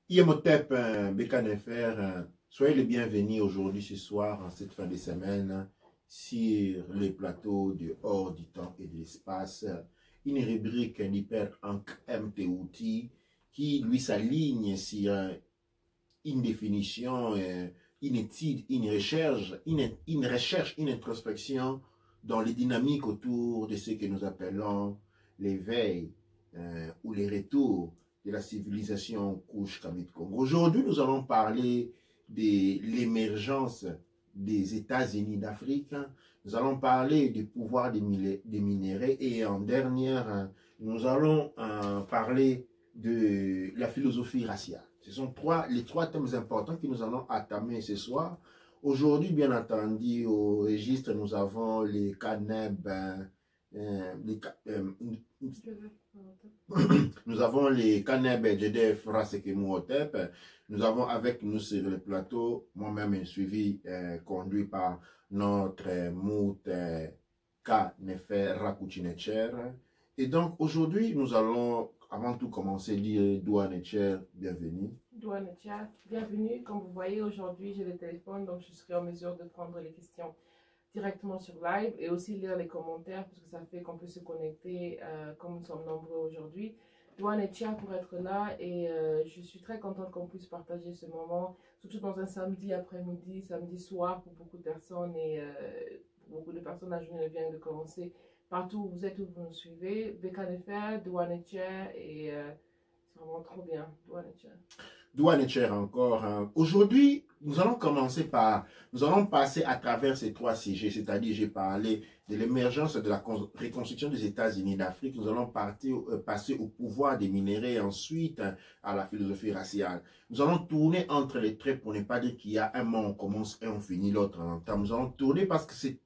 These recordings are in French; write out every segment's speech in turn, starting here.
Imhotep Bekanefer, soyez les bienvenus aujourd'hui, ce soir, en cette fin de semaine, sur les plateaux du hors du temps et de l'espace. Une rubrique d'Hyper MTOT qui lui s'aligne sur une définition, une étude, une recherche, une introspection dans les dynamiques autour de ce que nous appelons l'éveil ou les retours de la civilisation Kouch-Kamit-Congo. Aujourd'hui, nous allons parler de l'émergence des États-Unis d'Afrique. Nous allons parler du pouvoir des minéraux et en dernière, nous allons parler de la philosophie raciale. Ce sont les trois thèmes importants que nous allons entamer ce soir. Aujourd'hui, bien entendu, au registre, nous avons les CANEB, nous avons les CANEB GDF Rasekemouotep. Nous avons avec nous sur le plateau, moi-même un suivi conduit par notre Mout Kanefer Rakuchinecher. Et donc aujourd'hui, nous allons avant tout commencer dire Douanecher, bienvenue. Douanecher, bienvenue. Comme vous voyez, aujourd'hui, j'ai le téléphone, donc je serai en mesure de prendre les questions directement sur live et aussi lire les commentaires parce que ça fait qu'on peut se connecter comme nous sommes nombreux aujourd'hui. Douanecher pour être là et je suis très contente qu'on puisse partager ce moment, surtout dans un samedi après-midi, samedi soir pour beaucoup de personnes et pour beaucoup de personnes, la journée vient de commencer. Partout où vous êtes, où vous nous suivez, Bekanefer, Douanecher et c'est vraiment trop bien, Douanecher. Douanecher encore. Aujourd'hui, nous allons commencer par, nous allons passer à travers ces trois sujets, c'est-à-dire j'ai parlé de l'émergence de la reconstruction des États-Unis d'Afrique, nous allons passer au pouvoir des minéraux et ensuite à la philosophie raciale. Nous allons tourner entre les traits pour ne pas dire qu'il y a un moment on commence et on finit l'autre en temps. Nous allons tourner parce que c'est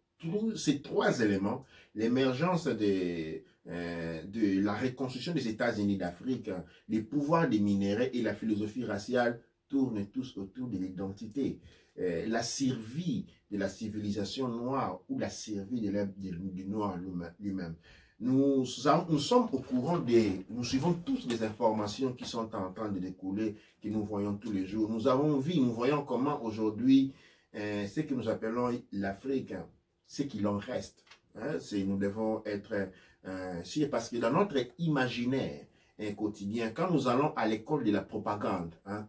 ces trois éléments, l'émergence de la reconstruction des États-Unis d'Afrique, les pouvoirs des minéraux et la philosophie raciale tournent tous autour de l'identité. La survie de la civilisation noire ou la survie du noir lui-même. Nous sommes au courant nous suivons tous les informations qui sont en train de découler, que nous voyons tous les jours. Nous avons vu, nous voyons comment aujourd'hui, ce que nous appelons l'Afrique, ce qu'il en reste. Hein, nous devons être sûrs parce que dans notre imaginaire quotidien, quand nous allons à l'école de la propagande, hein,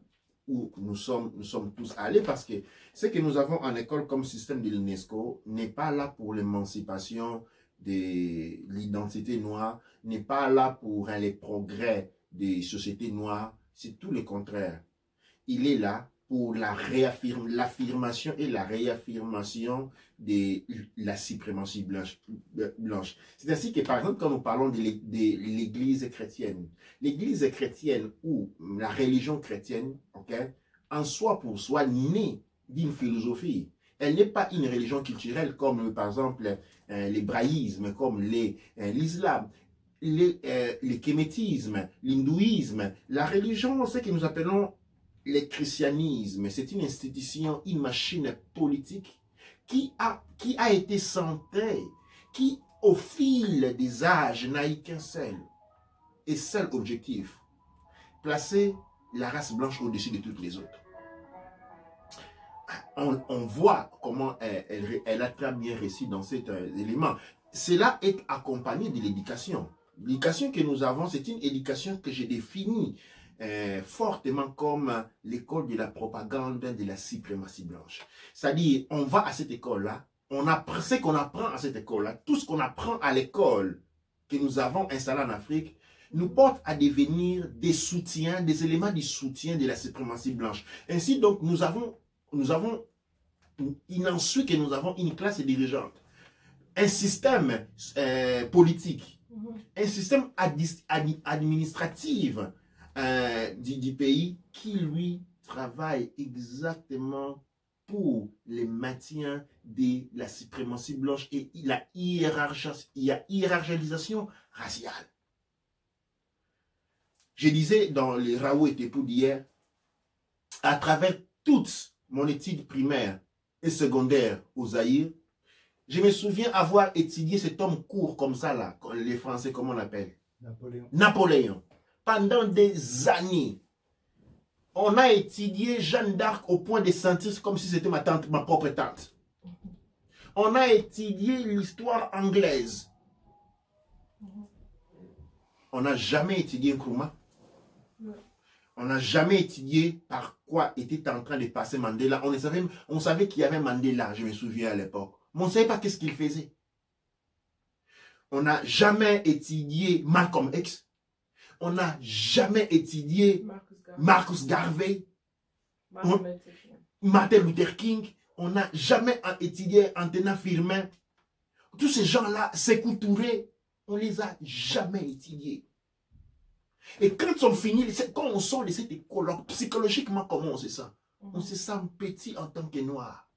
où nous sommes tous allés, parce que ce que nous avons en école comme système de l'UNESCO n'est pas là pour l'émancipation de l'identité noire, n'est pas là pour les progrès des sociétés noires, c'est tout le contraire. Il est là pour l'affirmation et la réaffirmation de la suprématie blanche. C'est ainsi que, par exemple, quand nous parlons de l'Église chrétienne ou la religion chrétienne, okay, en soi pour soi, née d'une philosophie. Elle n'est pas une religion culturelle comme, par exemple, l'hébraïsme, comme l'islam. Le kémétisme, l'hindouisme, la religion, ce que nous appelons le christianisme, c'est une institution, une machine politique qui a été centrée, qui au fil des âges n'a eu qu'un seul objectif, placer la race blanche au-dessus de toutes les autres. On voit comment elle a très bien réussi dans cet élément. Cela est accompagné de l'éducation. L'éducation que nous avons, c'est une éducation que j'ai définie fortement comme l'école de la propagande de la suprématie blanche. C'est-à-dire, on va à cette école-là, on apprend ce qu'on apprend à cette école-là, tout ce qu'on apprend à l'école que nous avons installée en Afrique, nous porte à devenir des soutiens, des éléments du soutien de la suprématie blanche. Ainsi donc, nous avons ensuite que nous avons une classe dirigeante, un système politique, un système administratif du pays qui, lui, travaille exactement pour le maintien de la suprématie blanche et la hiérarchisation raciale. Je disais dans les Raoult et Tepou d'hier, à travers toute mon étude primaire et secondaire au Zaïre, je me souviens avoir étudié cet homme court comme ça, là, les Français, comment on l'appelle? Napoléon. Pendant des années, On a étudié Jeanne d'Arc au point de sentir comme si c'était ma tante, ma propre tante. On a étudié l'histoire anglaise. On n'a jamais étudié Nkrumah. On n'a jamais étudié par quoi était en train de passer Mandela. On savait qu'il y avait Mandela, je me souviens à l'époque. Mais on ne savait pas qu'est-ce qu'il faisait. On n'a jamais étudié Malcolm X. On n'a jamais étudié Marcus Garvey. Martin Luther King. On n'a jamais étudié Antonin Firmin. Tous ces gens-là, Sékou Touré, on ne les a jamais étudiés. Et quand on finit, quand on sort de cette école, psychologiquement, comment on se sent? On se sent petit en tant que noir.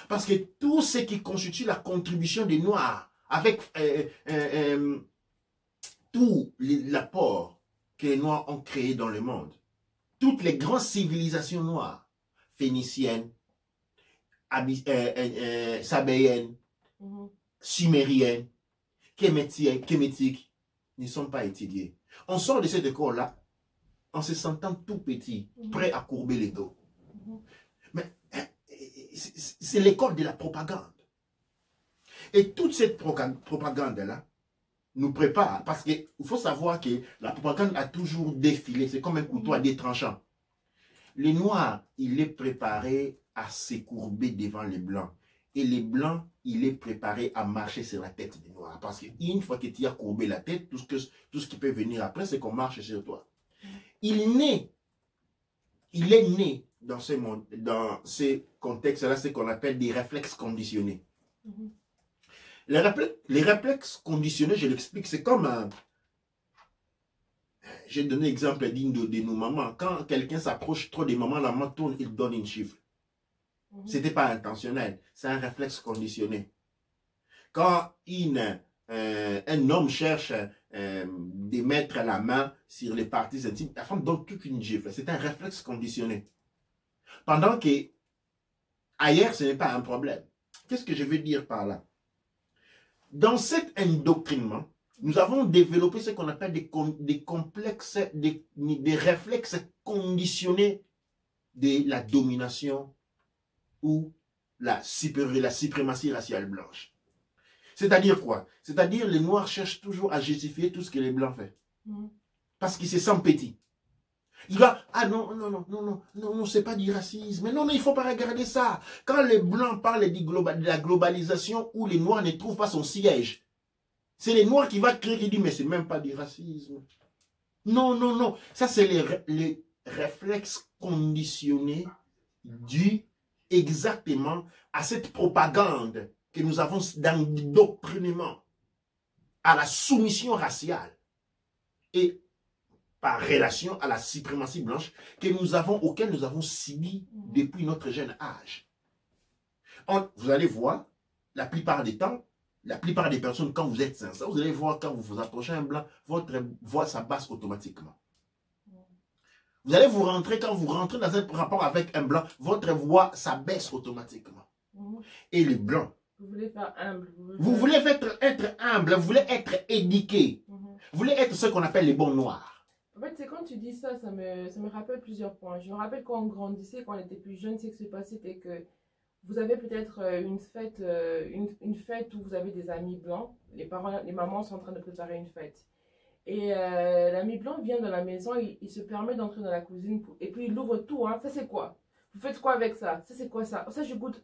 Parce que tout ce qui constitue la contribution des noirs, avec tout l'apport que les noirs ont créé dans le monde, toutes les grandes civilisations noires, phéniciennes, sabéennes, sumériennes, kémétiques, ne sont pas étudiées. On sort de cette école-là en se sentant tout petit, prêt à courber les dos. Mais c'est l'école de la propagande. Et toute cette propagande-là nous prépare, parce qu'il faut savoir que la propagande a toujours défilé, c'est comme un couteau à deux tranchants. Les Noirs, il est préparé à se courber devant les Blancs. Et les Blancs, il est préparé à marcher sur la tête des Noirs. Parce qu'une fois que tu as courbé la tête, tout ce qui peut venir après, c'est qu'on marche sur toi. Il est né dans ce monde, dans ce contexte-là, ce qu'on appelle des réflexes conditionnés. Les réflexes conditionnés, je l'explique, c'est comme un... J'ai donné l'exemple d'une de nos mamans. Quand quelqu'un s'approche trop des mamans, la main tourne, il donne une chiffre. Ce n'était pas intentionnel, c'est un réflexe conditionné. Quand un homme cherche de mettre la main sur les parties intimes, la femme donne toute une gifle. C'est un réflexe conditionné. Pendant que ailleurs, ce n'est pas un problème. Qu'est-ce que je veux dire par là? Dans cet endoctrinement, nous avons développé ce qu'on appelle des complexes, des réflexes conditionnés de la domination ou la suprématie raciale blanche. C'est-à-dire quoi? C'est-à-dire les Noirs cherchent toujours à justifier tout ce que les Blancs font. Parce qu'ils se sentent petits. Il va, ah non, c'est pas du racisme. Mais non, il ne faut pas regarder ça. Quand les Blancs parlent de la globalisation où les Noirs ne trouvent pas son siège, c'est les Noirs qui vont créer, qui disent, mais c'est même pas du racisme. Non. Ça, c'est les réflexes conditionnés dus exactement à cette propagande que nous avons dans l'endoctrinement, à la soumission raciale et par relation à la suprématie blanche auquel nous avons subi depuis notre jeune âge. Vous allez voir, la plupart des temps, la plupart des personnes, quand vous êtes sincère, vous allez voir quand vous vous approchez un blanc, votre voix s'abasse automatiquement. Vous allez quand vous rentrez dans un rapport avec un blanc, votre voix s'abaisse automatiquement. Et les blancs, vous voulez faire humble. Vous voulez être humble, vous voulez être éduqué. Vous voulez être ce qu'on appelle les bons noirs. En fait, c'est quand tu dis ça, ça me rappelle plusieurs points. Je me rappelle quand on grandissait, quand on était plus jeune, ce qui se passait, c'était que vous avez peut-être une fête où vous avez des amis blancs. Les parents, les mamans sont en train de préparer une fête. Et l'ami blanc vient dans la maison, il se permet d'entrer dans la cuisine et puis il ouvre tout. Ça c'est quoi? Vous faites quoi avec ça? Ça c'est quoi ça? Ça je goûte.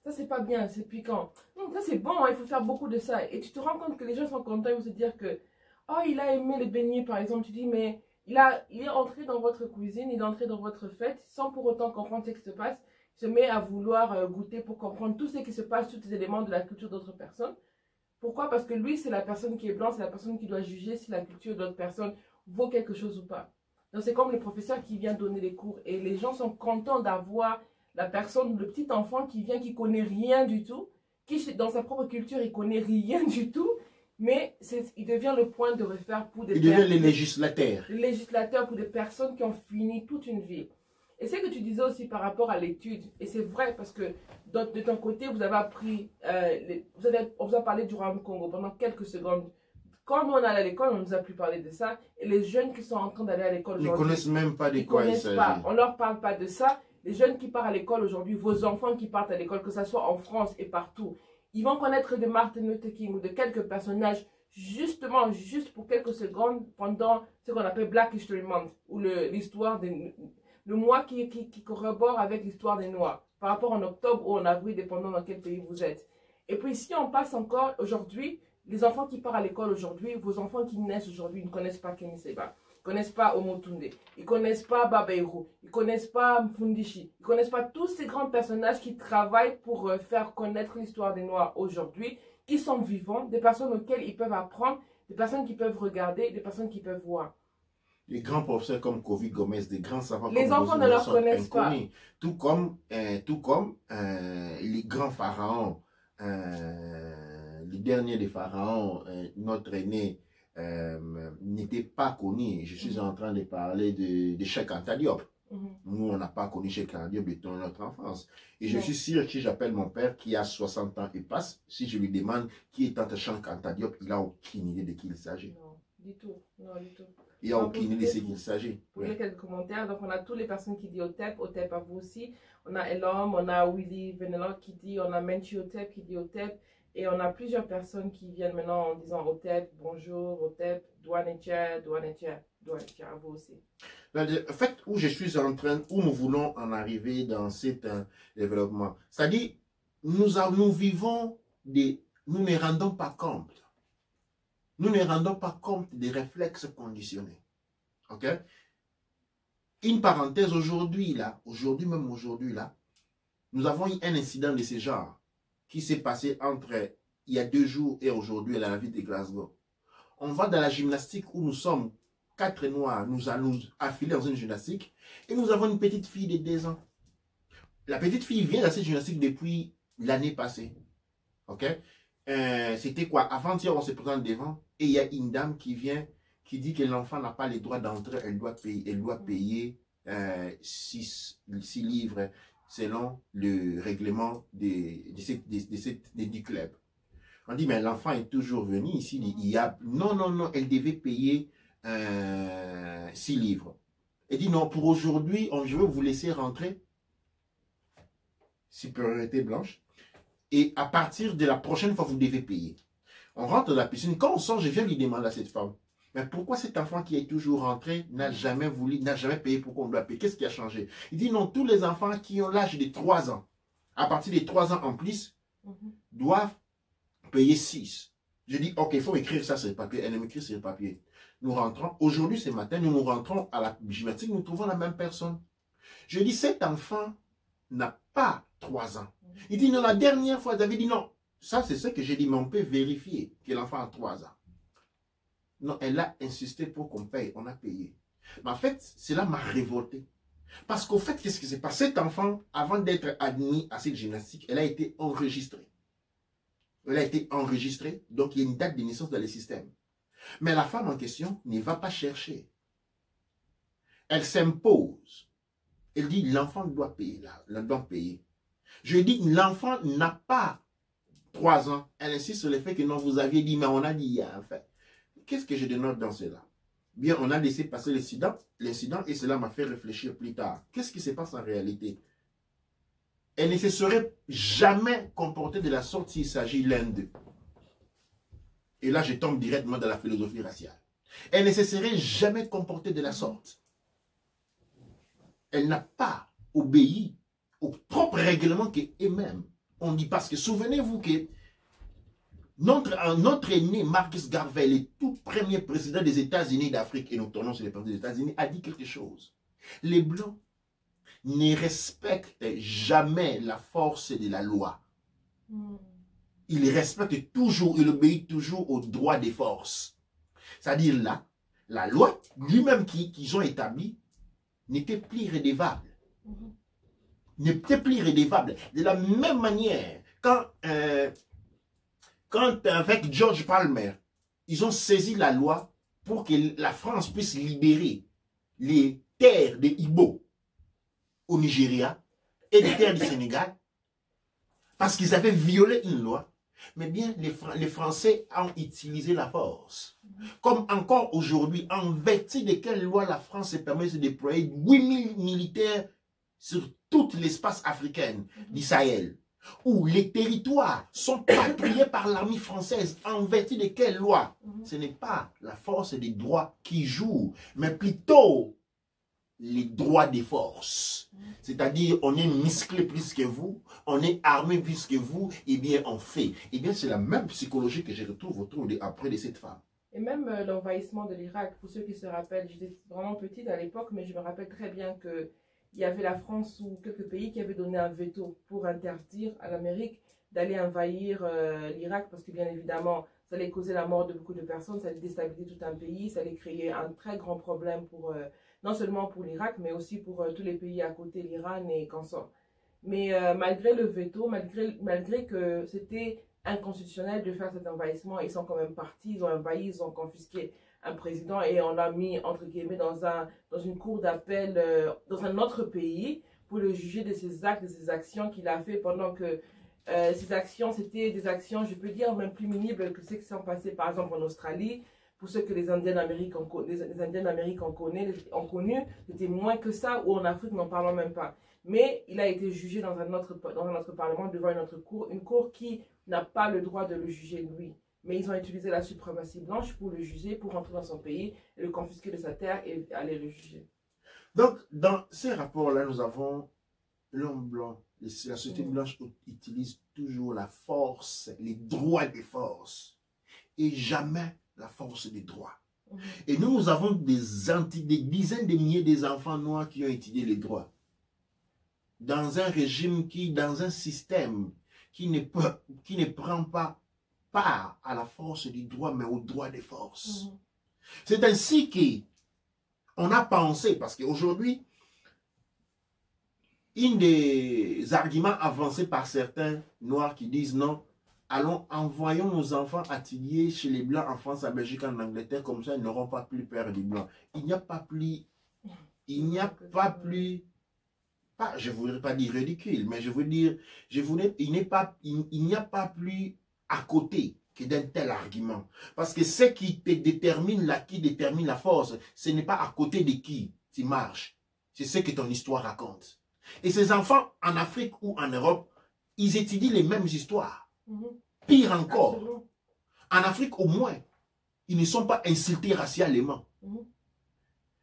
Ça c'est pas bien, c'est piquant. Ça c'est bon, il faut faire beaucoup de ça. Et tu te rends compte que les gens sont contents, ils vont se dire que oh il a aimé les beignets par exemple. Tu dis mais il est entré dans votre cuisine, il est entré dans votre fête sans pour autant comprendre ce qui se passe. Il se met à vouloir goûter pour comprendre tout ce qui se passe, tous les éléments de la culture d'autres personnes. Pourquoi? Parce que lui, c'est la personne qui est blanche, c'est la personne qui doit juger si la culture d'autres personnes vaut quelque chose ou pas. Donc c'est comme le professeur qui vient donner les cours et les gens sont contents d'avoir la personne, le petit enfant qui vient, qui connaît rien du tout, qui dans sa propre culture, il connaît rien du tout, mais il devient le point de référence pour des personnes. Il devient les législateurs. Les législateurs pour des personnes qui ont fini toute une vie. Et c'est que tu disais aussi par rapport à l'étude, et c'est vrai parce que de ton côté, vous avez appris, on vous a parlé du Rwanda Congo pendant quelques secondes, Quand nous on allait à l'école, on ne nous a plus parlé de ça. Et les jeunes qui sont en train d'aller à l'école Ils ne aujourd'hui, connaissent même pas de ils quoi il connaissent s'agit. pas. On leur parle pas de ça. Les jeunes qui partent à l'école aujourd'hui, vos enfants qui partent à l'école, que ce soit en France et partout, ils vont connaître de Martin Luther King ou de quelques personnages, justement, juste pour quelques secondes, pendant ce qu'on appelle Black History Month, ou l'histoire des... Le mois qui corrobore avec l'histoire des Noirs, par rapport en octobre ou en avril, dépendant dans quel pays vous êtes. Et puis si on passe encore aujourd'hui, les enfants qui partent à l'école aujourd'hui, vos enfants qui naissent aujourd'hui, ils ne connaissent pas Kenny Seba, ils ne connaissent pas Omotunde, ils ne connaissent pas Babaïro, ils ne connaissent pas Mfundishi, ils ne connaissent pas tous ces grands personnages qui travaillent pour faire connaître l'histoire des Noirs aujourd'hui, qui sont vivants, des personnes auxquelles ils peuvent apprendre, des personnes qui peuvent regarder, des personnes qui peuvent voir. Les grands professeurs comme Kofi Gomez, des grands savants les comme enfants ne leur connaissent inconnus. pas. Tout comme les grands pharaons, les derniers des pharaons, notre aîné n'était pas connu. Je suis en train de parler de Cheikh Anta Diop. Nous, on n'a pas connu Cheikh Anta Diop dans notre enfance. Et je suis sûr que si j'appelle mon père qui a 60 ans et passe, si je lui demande qui est Tante Cheikh Anta Diop, il n'a aucune idée de qui il s'agit. Non, du tout. Non, du tout. Il n'y a aucune idée de ce qu'il s'agit. Pour lire quelques commentaires, donc on a toutes les personnes qui disent Otep à vous aussi. On a Elom, on a Willy Venelon qui dit, on a Menchi Otep qui dit Otep. Et on a plusieurs personnes qui viennent maintenant en disant Otep, bonjour, Otep, Douanetia, à vous aussi. Le fait où je suis en train, où nous voulons en arriver dans cet développement, c'est-à-dire, nous vivons nous ne rendons pas compte. Nous ne rendons pas compte des réflexes conditionnés. Ok? Une parenthèse aujourd'hui, là, même aujourd'hui, là, nous avons eu un incident de ce genre qui s'est passé entre il y a 2 jours et aujourd'hui à la ville de Glasgow. On va dans la gymnastique où nous sommes 4 noirs, nous allons affiler dans une gymnastique et nous avons une petite fille de 2 ans. La petite fille vient dans cette gymnastique depuis l'année passée. Ok? C'était quoi? Avant-hier, on se présente devant et il y a une dame qui vient, qui dit que l'enfant n'a pas le droit d'entrer, elle doit payer 6 livres selon le règlement du club. On dit, mais l'enfant est toujours venu ici, non, elle devait payer 6 livres. Elle dit, non, pour aujourd'hui, je vais vous laisser rentrer, supériorité blanche. Et à partir de la prochaine fois, vous devez payer. On rentre dans la piscine. Quand on sort, je viens lui demander à cette femme, mais pourquoi cet enfant qui est toujours rentré n'a jamais payé, pourquoi on doit payer? Qu'est-ce qui a changé? Il dit non, tous les enfants qui ont l'âge de 3 ans, à partir de 3 ans en plus, doivent payer 6. Je dis, ok, il faut écrire ça sur le papier. Elle m'écrit sur le papier. Nous rentrons, aujourd'hui, ce matin, nous rentrons à la gymnastique, nous trouvons la même personne. Je dis, cet enfant n'a pas 3 ans. Il dit, non, la dernière fois, David dit, non, ça c'est ce que j'ai dit, mais on peut vérifier que l'enfant a 3 ans. Non, elle a insisté pour qu'on paye, on a payé. Mais en fait, cela m'a révolté. Parce qu'au fait, qu'est-ce qui s'est passé? Cet enfant, avant d'être admis à cette gymnastique, elle a été enregistrée. Elle a été enregistrée, donc il y a une date de naissance dans le système. Mais la femme en question ne va pas chercher. Elle s'impose. Elle dit, l'enfant doit payer, doit payer. Je dis, l'enfant n'a pas 3 ans. Elle insiste sur le fait que non, vous aviez dit, mais on a dit hier, en fait. Qu'est-ce que je dénote dans cela? Bien, on a laissé passer l'incident et cela m'a fait réfléchir plus tard. Qu'est-ce qui se passe en réalité? Elle ne se serait jamais comportée de la sorte s'il s'agit l'un d'eux. Et là, je tombe directement dans la philosophie raciale. Elle ne se serait jamais comportée de la sorte. Elle n'a pas obéi au propre règlement qu'eux-mêmes ont dit. Parce que souvenez-vous que notre aîné Marcus Garvey, le tout premier président des États-Unis d'Afrique, et nous tournons sur les présidents des États-Unis, a dit quelque chose. Les Blancs ne respectent jamais la force de la loi. Ils respectent toujours, ils obéissent toujours aux droits des forces. C'est-à-dire là, la loi lui-même qu'ils ont établie n'était plus rédévable. N'était plus rédévable. De la même manière, quand avec George Palmer, ils ont saisi la loi pour que la France puisse libérer les terres des Igbo au Nigeria et les terres du Sénégal, parce qu'ils avaient violé une loi, Mais bien, les Français ont utilisé la force. Comme encore aujourd'hui, en vertu de quelle loi la France se permet de déployer 8000 militaires sur tout l'espace africain d'Israël, où les territoires sont patrouillés par l'armée française, en vertu de quelle loi? Ce n'est pas la force des droits qui joue, mais plutôt les droits des forces. C'est-à-dire, on est musclé plus que vous, on est armé plus que vous, et bien on fait. Et bien c'est la même psychologie que je retrouve après de cette femme. Et même l'envahissement de l'Irak, pour ceux qui se rappellent, j'étais vraiment petite à l'époque, mais je me rappelle très bien qu'il y avait la France ou quelques pays qui avaient donné un veto pour interdire à l'Amérique d'aller envahir l'Irak, parce que bien évidemment, ça allait causer la mort de beaucoup de personnes, ça allait déstabiliser tout un pays, ça allait créer un très grand problème pour... non seulement pour l'Irak, mais aussi pour tous les pays à côté, l'Iran et consort. Mais malgré le veto, malgré que c'était inconstitutionnel de faire cet envahissement, ils sont quand même partis, ils ont envahi, ils ont confisqué un président et on l'a mis, entre guillemets, dans une cour d'appel dans un autre pays pour le juger de ses actes, de ses actions qu'il a fait pendant que ces actions, c'était des actions, je peux dire, même plus minibles que ceux qui sont passés, par exemple, en Australie. Pour ceux que les Indiens d'Amérique ont connu, c'était moins que ça, ou en Afrique, n'en parlons même pas. Mais il a été jugé dans un autre parlement, devant une cour qui n'a pas le droit de le juger lui. Mais ils ont utilisé la suprématie blanche pour le juger, pour rentrer dans son pays, et le confisquer de sa terre et aller le juger. Donc, dans ces rapports-là, nous avons l'homme blanc. La société blanche utilise toujours la force, les droits des forces, et jamais la force des droits. Et nous avons des dizaines de milliers d'enfants noirs qui ont étudié les droits. Dans un régime dans un système qui ne prend pas part à la force du droit, mais au droit des forces. C'est ainsi qu'on a pensé, parce qu'aujourd'hui, un des arguments avancés par certains noirs qui disent non, envoyons nos enfants étudier chez les Blancs en France, en Belgique, en Angleterre, comme ça ils n'auront pas plus peur des Blancs. Il n'y a pas plus, je ne voudrais pas dire ridicule, mais je veux dire, il n'y a pas plus à côté que d'un tel argument. Parce que ce qui te détermine qui détermine la force, ce n'est pas à côté de qui tu marches, c'est ce que ton histoire raconte. Et ces enfants, en Afrique ou en Europe, ils étudient les mêmes histoires. Pire encore, absolument. En Afrique au moins, ils ne sont pas insultés racialement.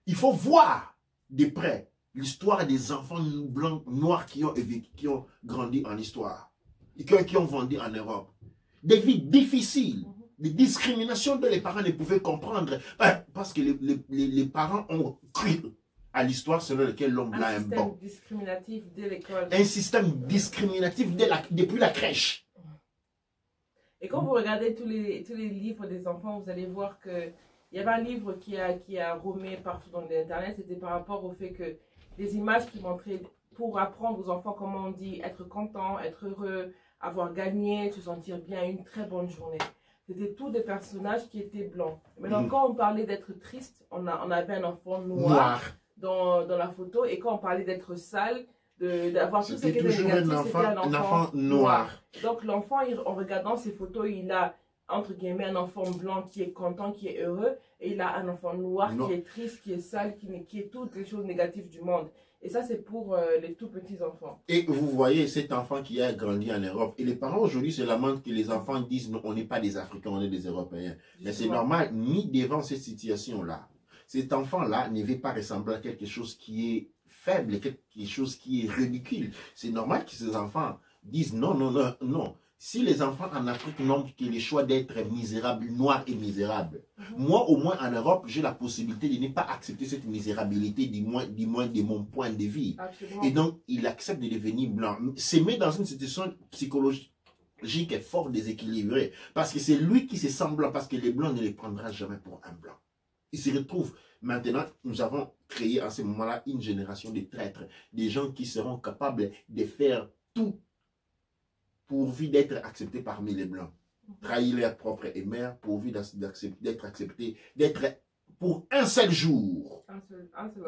Il faut voir de près l'histoire des enfants blancs, noirs qui ont grandi en histoire, et qui ont grandi en Europe. Des vies difficiles, des discriminations dont les parents ne pouvaient comprendre, parce que les parents ont cru à l'histoire selon laquelle l'homme blanc est bon. Un système discriminatif dès l'école. Un système discriminatif depuis la crèche. Et quand vous regardez tous les livres des enfants, vous allez voir qu'il y avait un livre qui a roamé partout dans l'internet, c'était par rapport au fait que les images qui montraient, pour apprendre aux enfants comment on dit être content, être heureux, avoir gagné, se sentir bien, une très bonne journée. C'était tous des personnages qui étaient blancs. Maintenant, quand on parlait d'être triste, on avait un enfant noir. Dans la photo, et quand on parlait d'être sale, d'avoir tout ce qui était négatif, c'était un enfant noir. Donc l'enfant, en regardant ces photos, il a, entre guillemets, un enfant blanc qui est content, qui est heureux, et il a un enfant noir qui est triste, qui est sale, qui est toutes les choses négatives du monde. Et ça, c'est pour les tout petits enfants. Et vous voyez cet enfant qui a grandi en Europe. Et les parents aujourd'hui se lamentent que les enfants disent non, on n'est pas des Africains, on est des Européens. Mais c'est normal, ni devant cette situation-là. Cet enfant-là ne veut pas ressembler à quelque chose qui est faible, quelque chose qui est ridicule. C'est normal que ces enfants disent non, non, non, non. Si les enfants en Afrique n'ont que le choix d'être misérables, noirs et misérables, moi au moins en Europe, j'ai la possibilité de ne pas accepter cette misérabilité, du moins de mon point de vue. Absolument. Et donc, il accepte de devenir blanc. C'est mis dans une situation psychologique est fort déséquilibrée. Parce que c'est lui qui se sent blanc, parce que les blancs ne les prendra jamais pour un blanc. Il se retrouve. Maintenant, nous avons créé à ce moment-là une génération de traîtres, des gens qui seront capables de faire tout pourvu d'être acceptés parmi les blancs. Trahir leur propre mère pourvu d'être acceptés, d'être pour un seul jour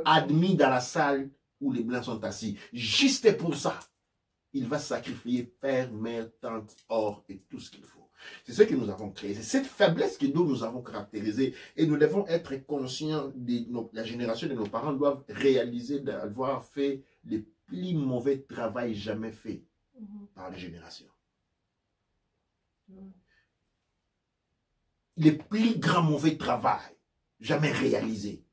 admis dans la salle où les blancs sont assis. Juste pour ça, il va sacrifier père, mère, tante, or et tout ce qu'il faut. C'est ce que nous avons créé. C'est cette faiblesse que nous avons caractérisée. Et nous devons être conscients, la génération de nos parents doivent réaliser d'avoir fait les plus mauvais travail jamais fait par les générations. Les plus grands mauvais travail jamais réalisé.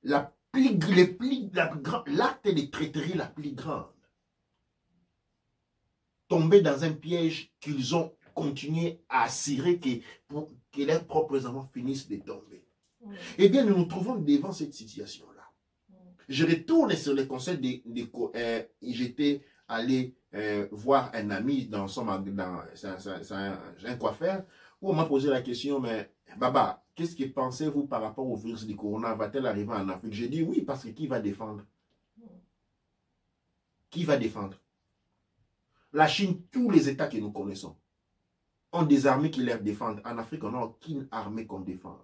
L'acte de traîtrerie la plus grande. Tomber dans un piège qu'ils ont continué à cirer pour que leurs propres enfants finissent de tomber. Eh bien, nous nous trouvons devant cette situation-là. Je retourne sur les conseils j'étais allé voir un ami dans un coiffeur, où on m'a posé la question, mais Baba, qu'est-ce que pensez-vous par rapport au virus du corona? Va-t-elle arriver en Afrique? J'ai dit oui, parce que qui va défendre? Qui va défendre? La Chine, tous les États que nous connaissons, ont des armées qui les défendent. En Afrique, on n'a aucune armée qu'on défende.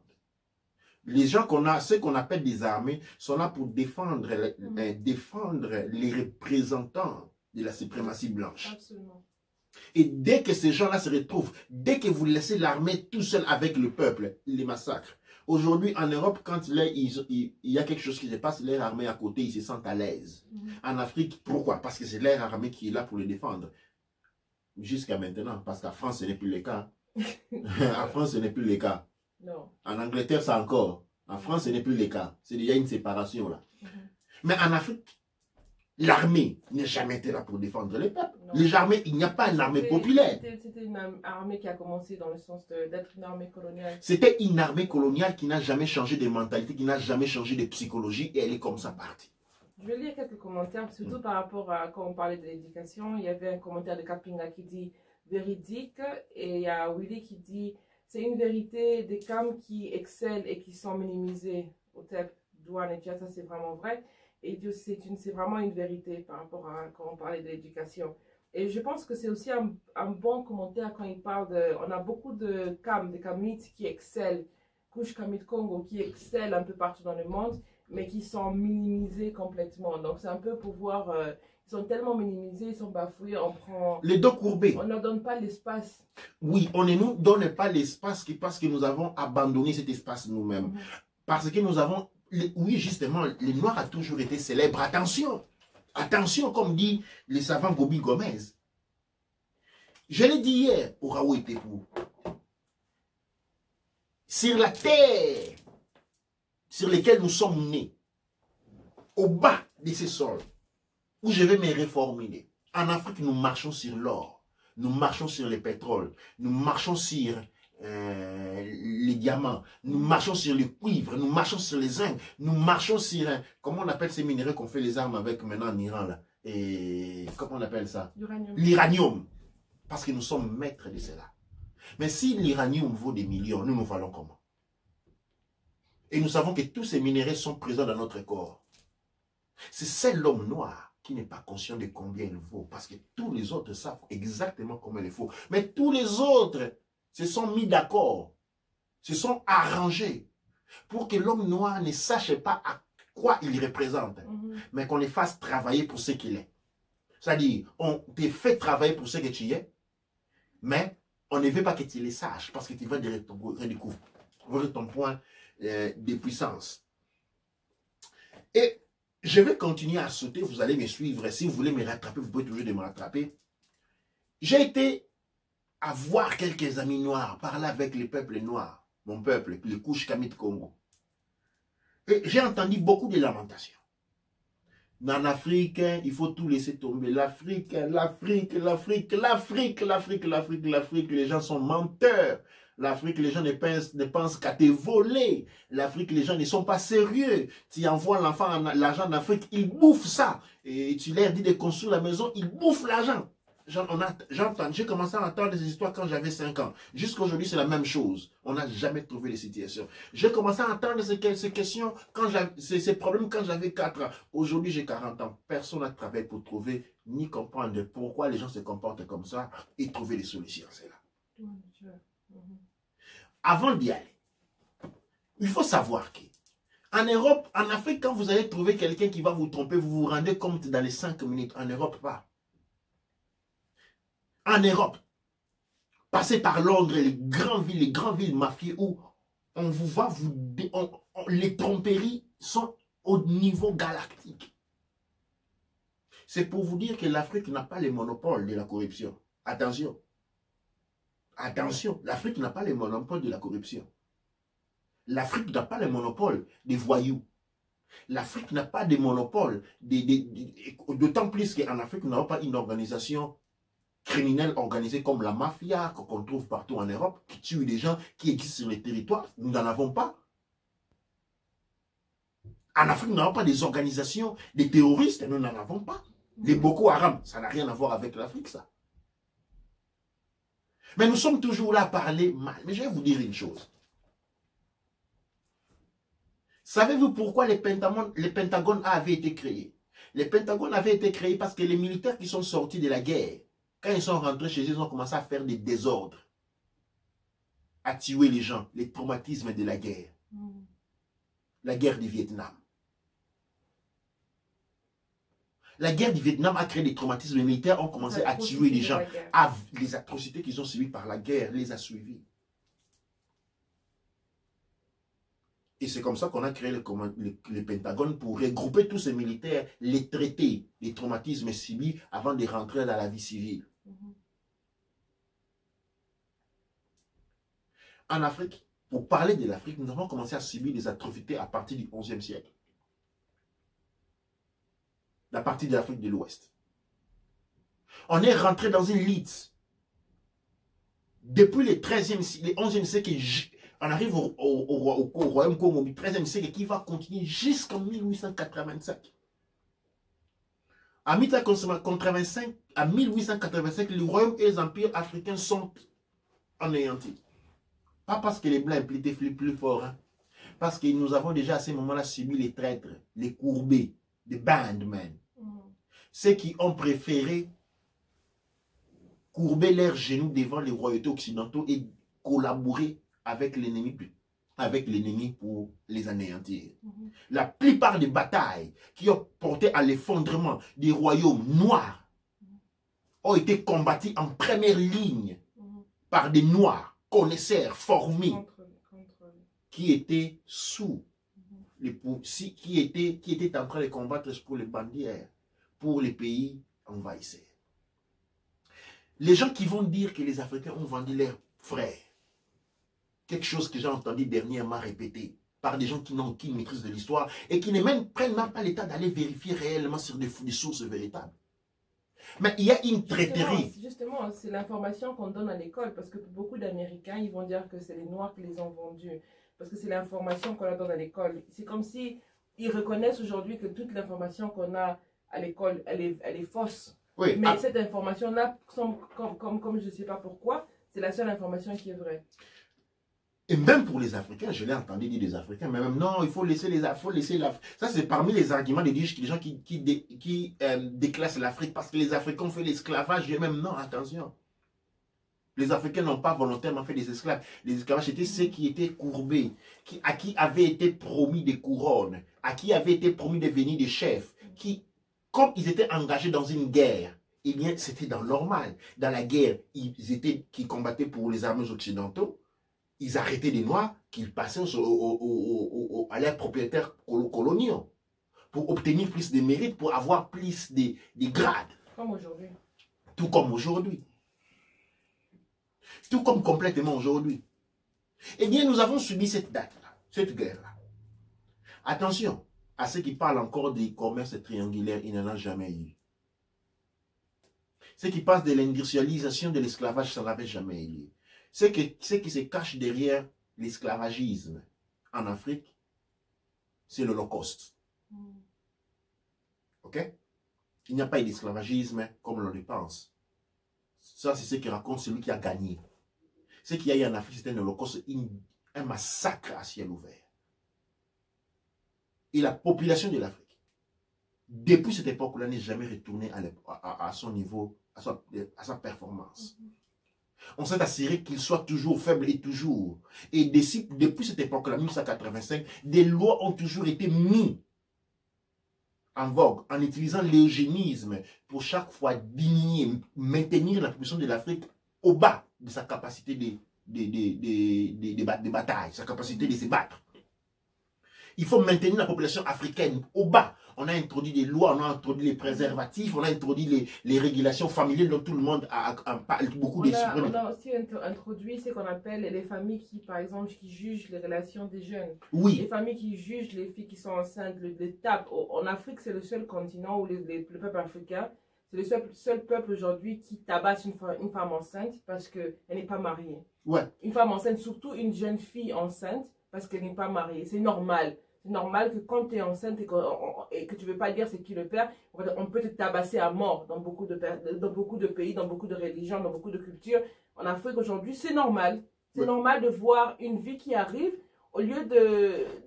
Les gens qu'on a, ceux qu'on appelle des armées, sont là pour défendre les représentants de la suprématie blanche. Absolument. Et dès que ces gens-là se retrouvent, dès que vous laissez l'armée tout seul avec le peuple, ils les massacrent. Aujourd'hui, en Europe, quand il y a quelque chose qui se passe, leur armée à côté, ils se sentent à l'aise. En Afrique, pourquoi? Parce que c'est leur armée qui est là pour les défendre. Jusqu'à maintenant, parce qu'en France, ce n'est plus le cas. En France, ce n'est plus le cas. Non. En Angleterre, ça encore. En France, ce n'est plus le cas. Il y a une séparation là. Mais en Afrique, l'armée n'a jamais été là pour défendre les peuples. Les armées, il n'y a pas une armée populaire. C'était une armée qui a commencé dans le sens d'être une armée coloniale. C'était une armée coloniale qui n'a jamais changé de mentalité, qui n'a jamais changé de psychologie, et elle est comme ça partie. Je vais lire quelques commentaires, surtout par rapport à quand on parlait de l'éducation. Il y avait un commentaire de Kapinga qui dit véridique, et il y a Willy qui dit c'est une vérité des camps qui excellent et qui sont minimisés. Au TEP, Douane et ça c'est vraiment vrai. Et c'est vraiment une vérité par rapport à quand on parlait de l'éducation. Et je pense que c'est aussi un bon commentaire quand il parle de... On a beaucoup de CAM, des Kamites qui excellent, couches Kamit Congo, qui excellent un peu partout dans le monde, mais qui sont minimisés complètement. Donc c'est un peu pour voir... ils sont tellement minimisés, ils sont bafoués, on prend... Les dos courbés. On ne leur donne pas l'espace. Oui, on ne nous donne pas l'espace parce que nous avons abandonné cet espace nous-mêmes. Parce que nous avons... Oui, justement, les Noirs a toujours été célèbres. Attention, attention, comme dit le savant Gobi Gomez. Je l'ai dit hier au Raoult et Pépou. Sur la terre sur laquelle nous sommes nés, au bas de ces sols, où je vais me réformuler. En Afrique, nous marchons sur l'or, nous marchons sur le pétrole, nous marchons sur... les diamants, nous marchons sur le cuivre, nous marchons sur les zinc, nous marchons sur, comment on appelle ces minéraux qu'on fait les armes avec maintenant en Iran là, et comment on appelle ça? L'uranium. Parce que nous sommes maîtres de cela. Mais si l'uranium vaut des millions, nous valons comment? Et nous savons que tous ces minéraux sont présents dans notre corps. C'est seul l'homme noir qui n'est pas conscient de combien il vaut, parce que tous les autres savent exactement combien il faut. Mais tous les autres se sont mis d'accord, se sont arrangés pour que l'homme noir ne sache pas à quoi il représente, mais qu'on les fasse travailler pour ce qu'il est. C'est-à-dire, on te fait travailler pour ce que tu es, mais on ne veut pas que tu les saches parce que tu vas redécouvrir ton point de puissance. Et je vais continuer à sauter, vous allez me suivre. Si vous voulez me rattraper, vous pouvez toujours me rattraper. J'ai été à voir quelques amis noirs, parler avec les peuples noirs, mon peuple, les couches Kamit Congo. Et j'ai entendu beaucoup de lamentations. En Afrique, il faut tout laisser tomber. L'Afrique, l'Afrique, l'Afrique, l'Afrique, l'Afrique, l'Afrique, l'Afrique, les gens sont menteurs. L'Afrique, les gens ne pensent qu'à te voler. L'Afrique, les gens ne sont pas sérieux. Tu envoies l'enfant l'argent en Afrique, il bouffe ça. Et tu leur dis de construire la maison, il bouffe l'argent. J'ai commencé à entendre des histoires quand j'avais 5 ans. Jusqu'à aujourd'hui, c'est la même chose. On n'a jamais trouvé les situations. J'ai commencé à entendre ces questions, ces problèmes quand j'avais 4 ans. Aujourd'hui, j'ai 40 ans. Personne n'a travaillé pour trouver ni comprendre pourquoi les gens se comportent comme ça et trouver des solutions. C'est là. Avant d'y aller, il faut savoir que en Europe, en Afrique, quand vous allez trouver quelqu'un qui va vous tromper, vous vous rendez compte dans les 5 minutes. En Europe, pas. En Europe, Passez par Londres, les grandes villes mafieuses où on vous va, les tromperies sont au niveau galactique. C'est pour vous dire que l'Afrique n'a pas le monopole de la corruption. Attention. Attention, l'Afrique n'a pas le monopole de la corruption. L'Afrique n'a pas le monopole des voyous. L'Afrique n'a pas de monopole, d'autant plus qu'en Afrique, nous n'avons pas une organisation criminelle organisée comme la mafia qu'on trouve partout en Europe, qui tue des gens, qui existent sur les territoires. Nous n'en avons pas. En Afrique, nous n'avons pas des organisations, des terroristes, nous n'en avons pas. Les Boko Haram, ça n'a rien à voir avec l'Afrique, ça. Mais nous sommes toujours là à parler mal. Mais je vais vous dire une chose. Savez-vous pourquoi les Pentagones avaient été créés? Les Pentagones avaient été créés parce que les militaires qui sont sortis de la guerre, quand ils sont rentrés chez eux, ils ont commencé à faire des désordres, à tuer les gens, les traumatismes de la guerre. La guerre du Vietnam. La guerre du Vietnam a créé des traumatismes. Les militaires ont commencé à tuer les gens. Les atrocités qu'ils ont subies par la guerre les a suivies. Et c'est comme ça qu'on a créé le Pentagone pour regrouper tous ces militaires, les traiter, les traumatismes subis avant de rentrer dans la vie civile. En Afrique, pour parler de l'Afrique, nous avons commencé à subir des atrocités à partir du XIe siècle. La partie de l'Afrique de l'Ouest. On est rentré dans une lite. Depuis le 11e siècle, on arrive au royaume Congo du 13e siècle qui va continuer jusqu'en 1885. À 1885, le royaume et les empires africains sont anéantis. Pas parce que les Blancs étaient plus forts, hein. Parce que nous avons déjà à ce moment-là subi les traîtres, les courbés, les bandmen. Ceux qui ont préféré courber leurs genoux devant les royautés occidentaux et collaborer avec l'ennemi pour les anéantir. La plupart des batailles qui ont porté à l'effondrement des royaumes noirs ont été combattues en première ligne par des noirs, connaisseurs, formés, qui étaient qui étaient en train de combattre pour les bandières, pour les pays envahisseurs. Les gens qui vont dire que les Africains ont vendu leurs frères, quelque chose que j'ai entendu dernièrement répété par des gens qui n'ont aucune maîtrise de l'histoire et qui ne prennent même pas l'état d'aller vérifier réellement sur des sources véritables. Mais il y a une traîtrerie. Justement, c'est l'information qu'on donne à l'école, parce que pour beaucoup d'Américains, ils vont dire que c'est les Noirs qui les ont vendus, parce que c'est l'information qu'on leur donne à l'école. C'est comme si ils reconnaissent aujourd'hui que toute l'information qu'on a à l'école, elle est fausse. Oui, mais cette information-là, comme je ne sais pas pourquoi, c'est la seule information qui est vraie. Et même pour les Africains, je l'ai entendu dire des Africains, mais même non, il faut laisser ça, c'est parmi les arguments des gens qui déclassent l'Afrique parce que les Africains ont fait l'esclavage. Et même non, attention. Les Africains n'ont pas volontairement fait des esclaves. Les esclavages étaient ceux qui étaient courbés, à qui avaient été promis des couronnes, à qui avaient été promis de devenir des chefs, qui, comme ils étaient engagés dans une guerre, eh bien, c'était normal. Dans la guerre, qui combattaient pour les armées occidentaux, ils arrêtaient des Noirs qu'ils passaient à leurs propriétaires coloniaux pour obtenir plus de mérites, pour avoir plus de grades. Comme aujourd'hui. Tout comme aujourd'hui. Tout comme complètement aujourd'hui. Eh bien, nous avons subi cette date-là, cette guerre-là. Attention à ceux qui parlent encore des commerces triangulaires, il n'en a jamais eu. Ceux qui parlent de l'industrialisation de l'esclavage, ça n'avait jamais eu. Ceux qui se cachent derrière l'esclavagisme en Afrique, c'est l'Holocauste. Ok? Il n'y a pas eu d'esclavagisme comme l'on le pense. Ça, c'est ce qui raconte celui qui a gagné. Ce qu'il y a eu en Afrique, c'était un Holocauste, un massacre à ciel ouvert. Et la population de l'Afrique, depuis cette époque-là, n'est jamais retournée à son niveau, à sa performance. On s'est assuré qu'il soit toujours faible et toujours. Et depuis cette époque-là, 1985, des lois ont toujours été mises en vogue en utilisant l'eugénisme pour chaque fois diminuer, maintenir la population de l'Afrique au bas de sa capacité de bataille, sa capacité de se battre. Il faut maintenir la population africaine au bas. On a introduit des lois, on a introduit les préservatifs, on a introduit les régulations familiales dont tout le monde a beaucoup d'esprit. On a aussi introduit ce qu'on appelle les familles qui, par exemple, qui jugent les relations des jeunes. Oui. Les familles qui jugent les filles qui sont enceintes, les tapent. En Afrique, c'est le seul continent où le peuple africain, c'est le seul peuple aujourd'hui qui tabasse une femme enceinte parce qu'elle n'est pas mariée. Ouais. Une femme enceinte, surtout une jeune fille enceinte, parce qu'elle n'est pas mariée. C'est normal. C'est normal que quand tu es enceinte et que tu ne veux pas dire c'est qui le père, on peut te tabasser à mort dans beaucoup de pays, dans beaucoup de religions, dans beaucoup de cultures. En Afrique aujourd'hui, c'est normal. C'est normal de voir une vie qui arrive. Au lieu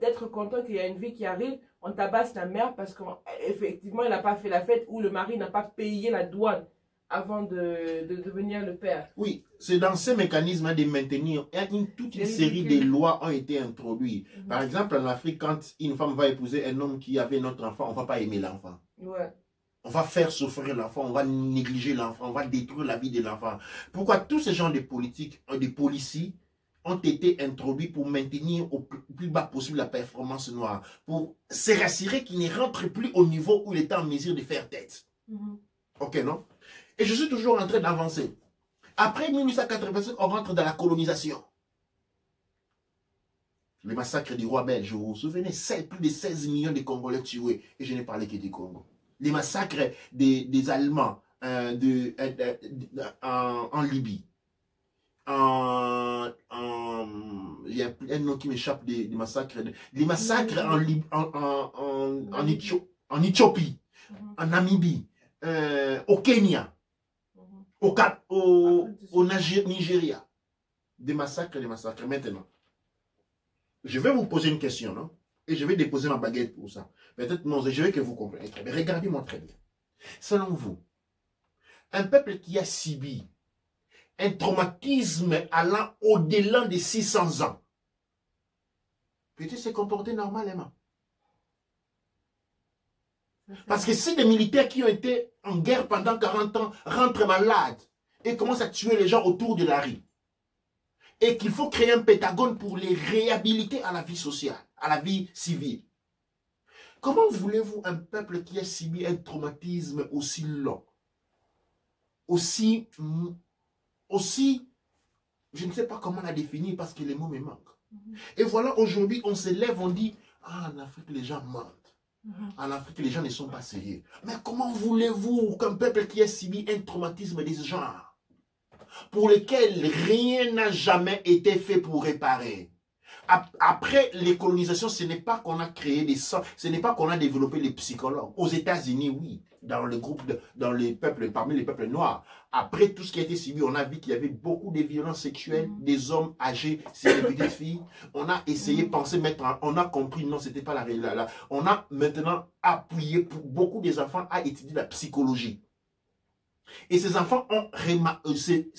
d'être content qu'il y a une vie qui arrive, on tabasse la mère parce qu'effectivement, elle n'a pas fait la fête ou le mari n'a pas payé la douane avant de devenir le père. Oui, c'est dans ces mécanismes de maintenir. Toute une série de lois ont été introduites. Par exemple, en Afrique, quand une femme va épouser un homme qui avait notre enfant, on ne va pas aimer l'enfant. Ouais. On va faire souffrir l'enfant, on va négliger l'enfant, on va détruire la vie de l'enfant. Pourquoi tous ces genres de politiques, de policiers, ont été introduits pour maintenir au plus bas possible la performance noire, pour se rassurer qu'il ne rentre plus au niveau où il était en mesure de faire tête. Ok, non? Et je suis toujours en train d'avancer. Après 1885, on rentre dans la colonisation. Le massacre du roi belge, vous vous souvenez, plus de 16 millions de Congolais tués. Et je n'ai parlé que du Congo. Les massacres des Allemands en Libye. Il y a un nom qui m'échappe des massacres. Les massacres en Éthiopie, en Namibie, au Kenya. Au Nigeria. Des massacres. Maintenant, je vais vous poser une question, non? Et je vais déposer ma baguette pour ça. Peut-être, non, je veux que vous compreniez très bien. Regardez-moi très bien. Selon vous, un peuple qui a subi un traumatisme allant au-delà de 600 ans, peut-il se comporter normalement? Parce que si des militaires qui ont été en guerre pendant 40 ans rentrent malades et commencent à tuer les gens autour de la rue, et qu'il faut créer un pétagone pour les réhabiliter à la vie sociale, à la vie civile, comment voulez-vous un peuple qui a subi un traumatisme aussi long, aussi, je ne sais pas comment la définir parce que les mots me manquent. Et voilà, aujourd'hui, on se lève, on dit, ah, en Afrique, les gens mentent. En Afrique, les gens ne sont pas sérieux. Mais comment voulez-vous qu'un peuple qui a subi un traumatisme de ce genre, pour lequel rien n'a jamais été fait pour réparer? Après les colonisations, ce n'est pas qu'on a créé des centres, ce n'est pas qu'on a développé les psychologues. Aux États-Unis, oui, dans le groupe, dans les peuples, parmi les peuples noirs. Après tout ce qui a été subi, on a vu qu'il y avait beaucoup de violences sexuelles, des hommes âgés, c'est des petites filles. On a essayé de penser, on a compris, non, c'était pas la réalité. On a maintenant appuyé pour beaucoup des enfants à étudier la psychologie. Et ces enfants ont ces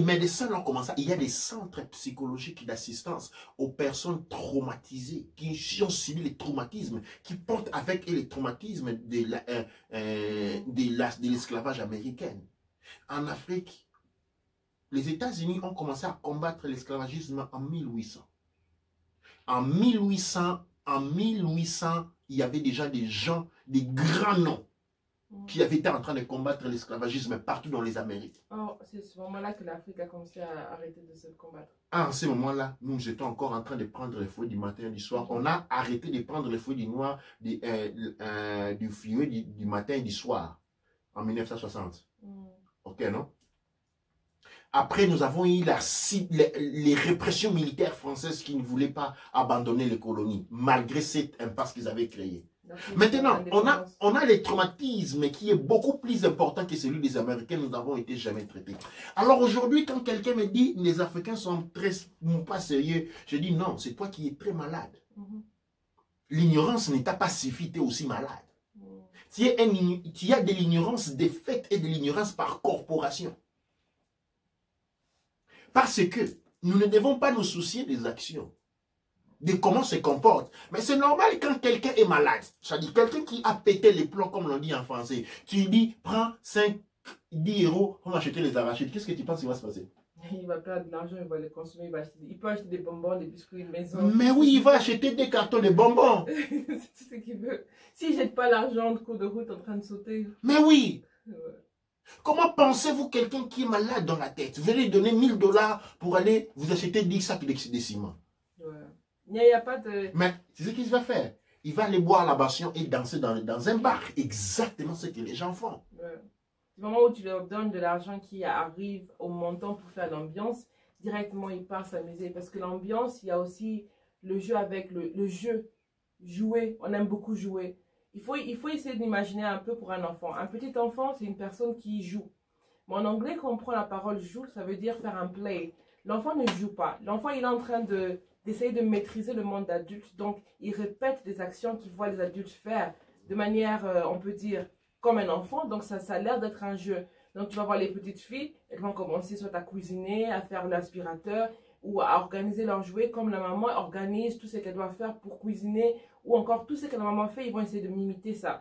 médecins ont commencé. Il y a des centres psychologiques d'assistance aux personnes traumatisées, qui ont subi les traumatismes, qui portent avec eux les traumatismes de l'esclavage américain. En Afrique, les États-Unis ont commencé à combattre l'esclavagisme en 1800. En 1800, il y avait déjà des gens, des grands noms, qui avait été en train de combattre l'esclavagisme partout dans les Amériques. Oh, c'est ce moment-là que l'Afrique a commencé à arrêter de se combattre. Ah, en ce moment-là, nous étions encore en train de prendre les feuilles du matin et du soir. On a arrêté de prendre les feuilles du noir, du feuillet du matin et du soir, en 1960. Ok, non? Après, nous avons eu les répressions militaires françaises qui ne voulaient pas abandonner les colonies, malgré cette impasse qu'ils avaient créée. Maintenant, on a les traumatismes qui est beaucoup plus important que celui des Américains, nous n'avons été jamais traités. Alors aujourd'hui, quand quelqu'un me dit les Africains sont pas sérieux, je dis non, c'est toi qui es très malade. L'ignorance ne t'a pas suffi, tu es aussi malade. Tu as de l'ignorance des faits et de l'ignorance par corporation. Parce que nous ne devons pas nous soucier des actions, de comment se comporte. Mais c'est normal quand quelqu'un est malade. C'est-à-dire quelqu'un qui a pété les plombs, comme l'on dit en français. Tu lui dis, prends 5 10 euros, on va acheter les arachides. Qu'est-ce que tu penses qui va se passer? Il va perdre de l'argent, il va les consommer, il peut acheter des bonbons, des biscuits, une maison. Mais oui, il va acheter des cartons de bonbons. C'est ce qu'il veut. S'il ne jette pas l'argent de cours de route en train de sauter. Mais oui. Ouais. Comment pensez-vous quelqu'un qui est malade dans la tête? Vous allez donner 1000 $ pour aller vous acheter 10 sacs de ciment. Ouais. Il n'y a pas de... Mais c'est ce qu'il va faire. Il va aller boire la boisson et danser dans un bar. Exactement ce que les gens font. Ouais. Du moment où tu leur donnes de l'argent qui arrive au montant pour faire l'ambiance, directement ils partent s'amuser. Parce que l'ambiance, il y a aussi le jeu avec le jeu. Jouer, on aime beaucoup jouer. Il faut essayer d'imaginer un peu pour un enfant. Un petit enfant, c'est une personne qui joue. Mais en anglais, quand on prend la parole joue, ça veut dire faire un play. L'enfant ne joue pas. L'enfant, il est en train d'essayer de maîtriser le monde adulte. Donc, il répète des actions qu'il voit les adultes faire de manière, on peut dire, comme un enfant. Donc, ça a l'air d'être un jeu. Donc, tu vas voir les petites filles, elles vont commencer soit à cuisiner, à faire l'aspirateur ou à organiser leurs jouets comme la maman organise tout ce qu'elle doit faire pour cuisiner ou encore tout ce que la maman fait, ils vont essayer de m'imiter ça.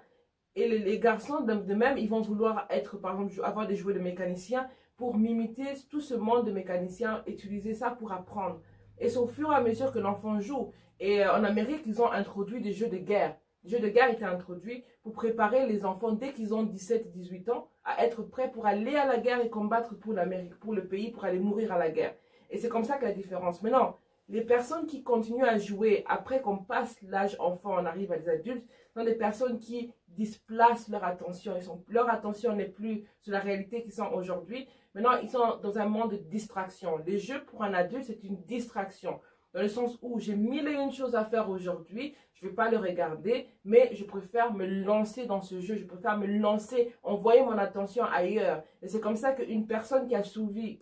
Et les garçons, de même, ils vont vouloir être, par exemple, avoir des jouets de mécaniciens pour m'imiter tout ce monde de mécaniciens, utiliser ça pour apprendre. Et c'est au fur et à mesure que l'enfant joue. Et en Amérique, ils ont introduit des jeux de guerre. Les jeux de guerre étaient introduits pour préparer les enfants, dès qu'ils ont 17-18 ans, à être prêts pour aller à la guerre et combattre pour l'Amérique, pour le pays, pour aller mourir à la guerre. Et c'est comme ça qu'il y a la différence. Maintenant, les personnes qui continuent à jouer après qu'on passe l'âge enfant, on arrive à des adultes, sont des personnes qui displacent leur attention. Leur attention n'est plus sur la réalité qu'ils sont aujourd'hui. Maintenant, ils sont dans un monde de distraction. Les jeux pour un adulte, c'est une distraction. Dans le sens où j'ai mille et une choses à faire aujourd'hui, je ne vais pas le regarder, mais je préfère me lancer dans ce jeu, je préfère me lancer, envoyer mon attention ailleurs. Et c'est comme ça qu'une personne qui a subi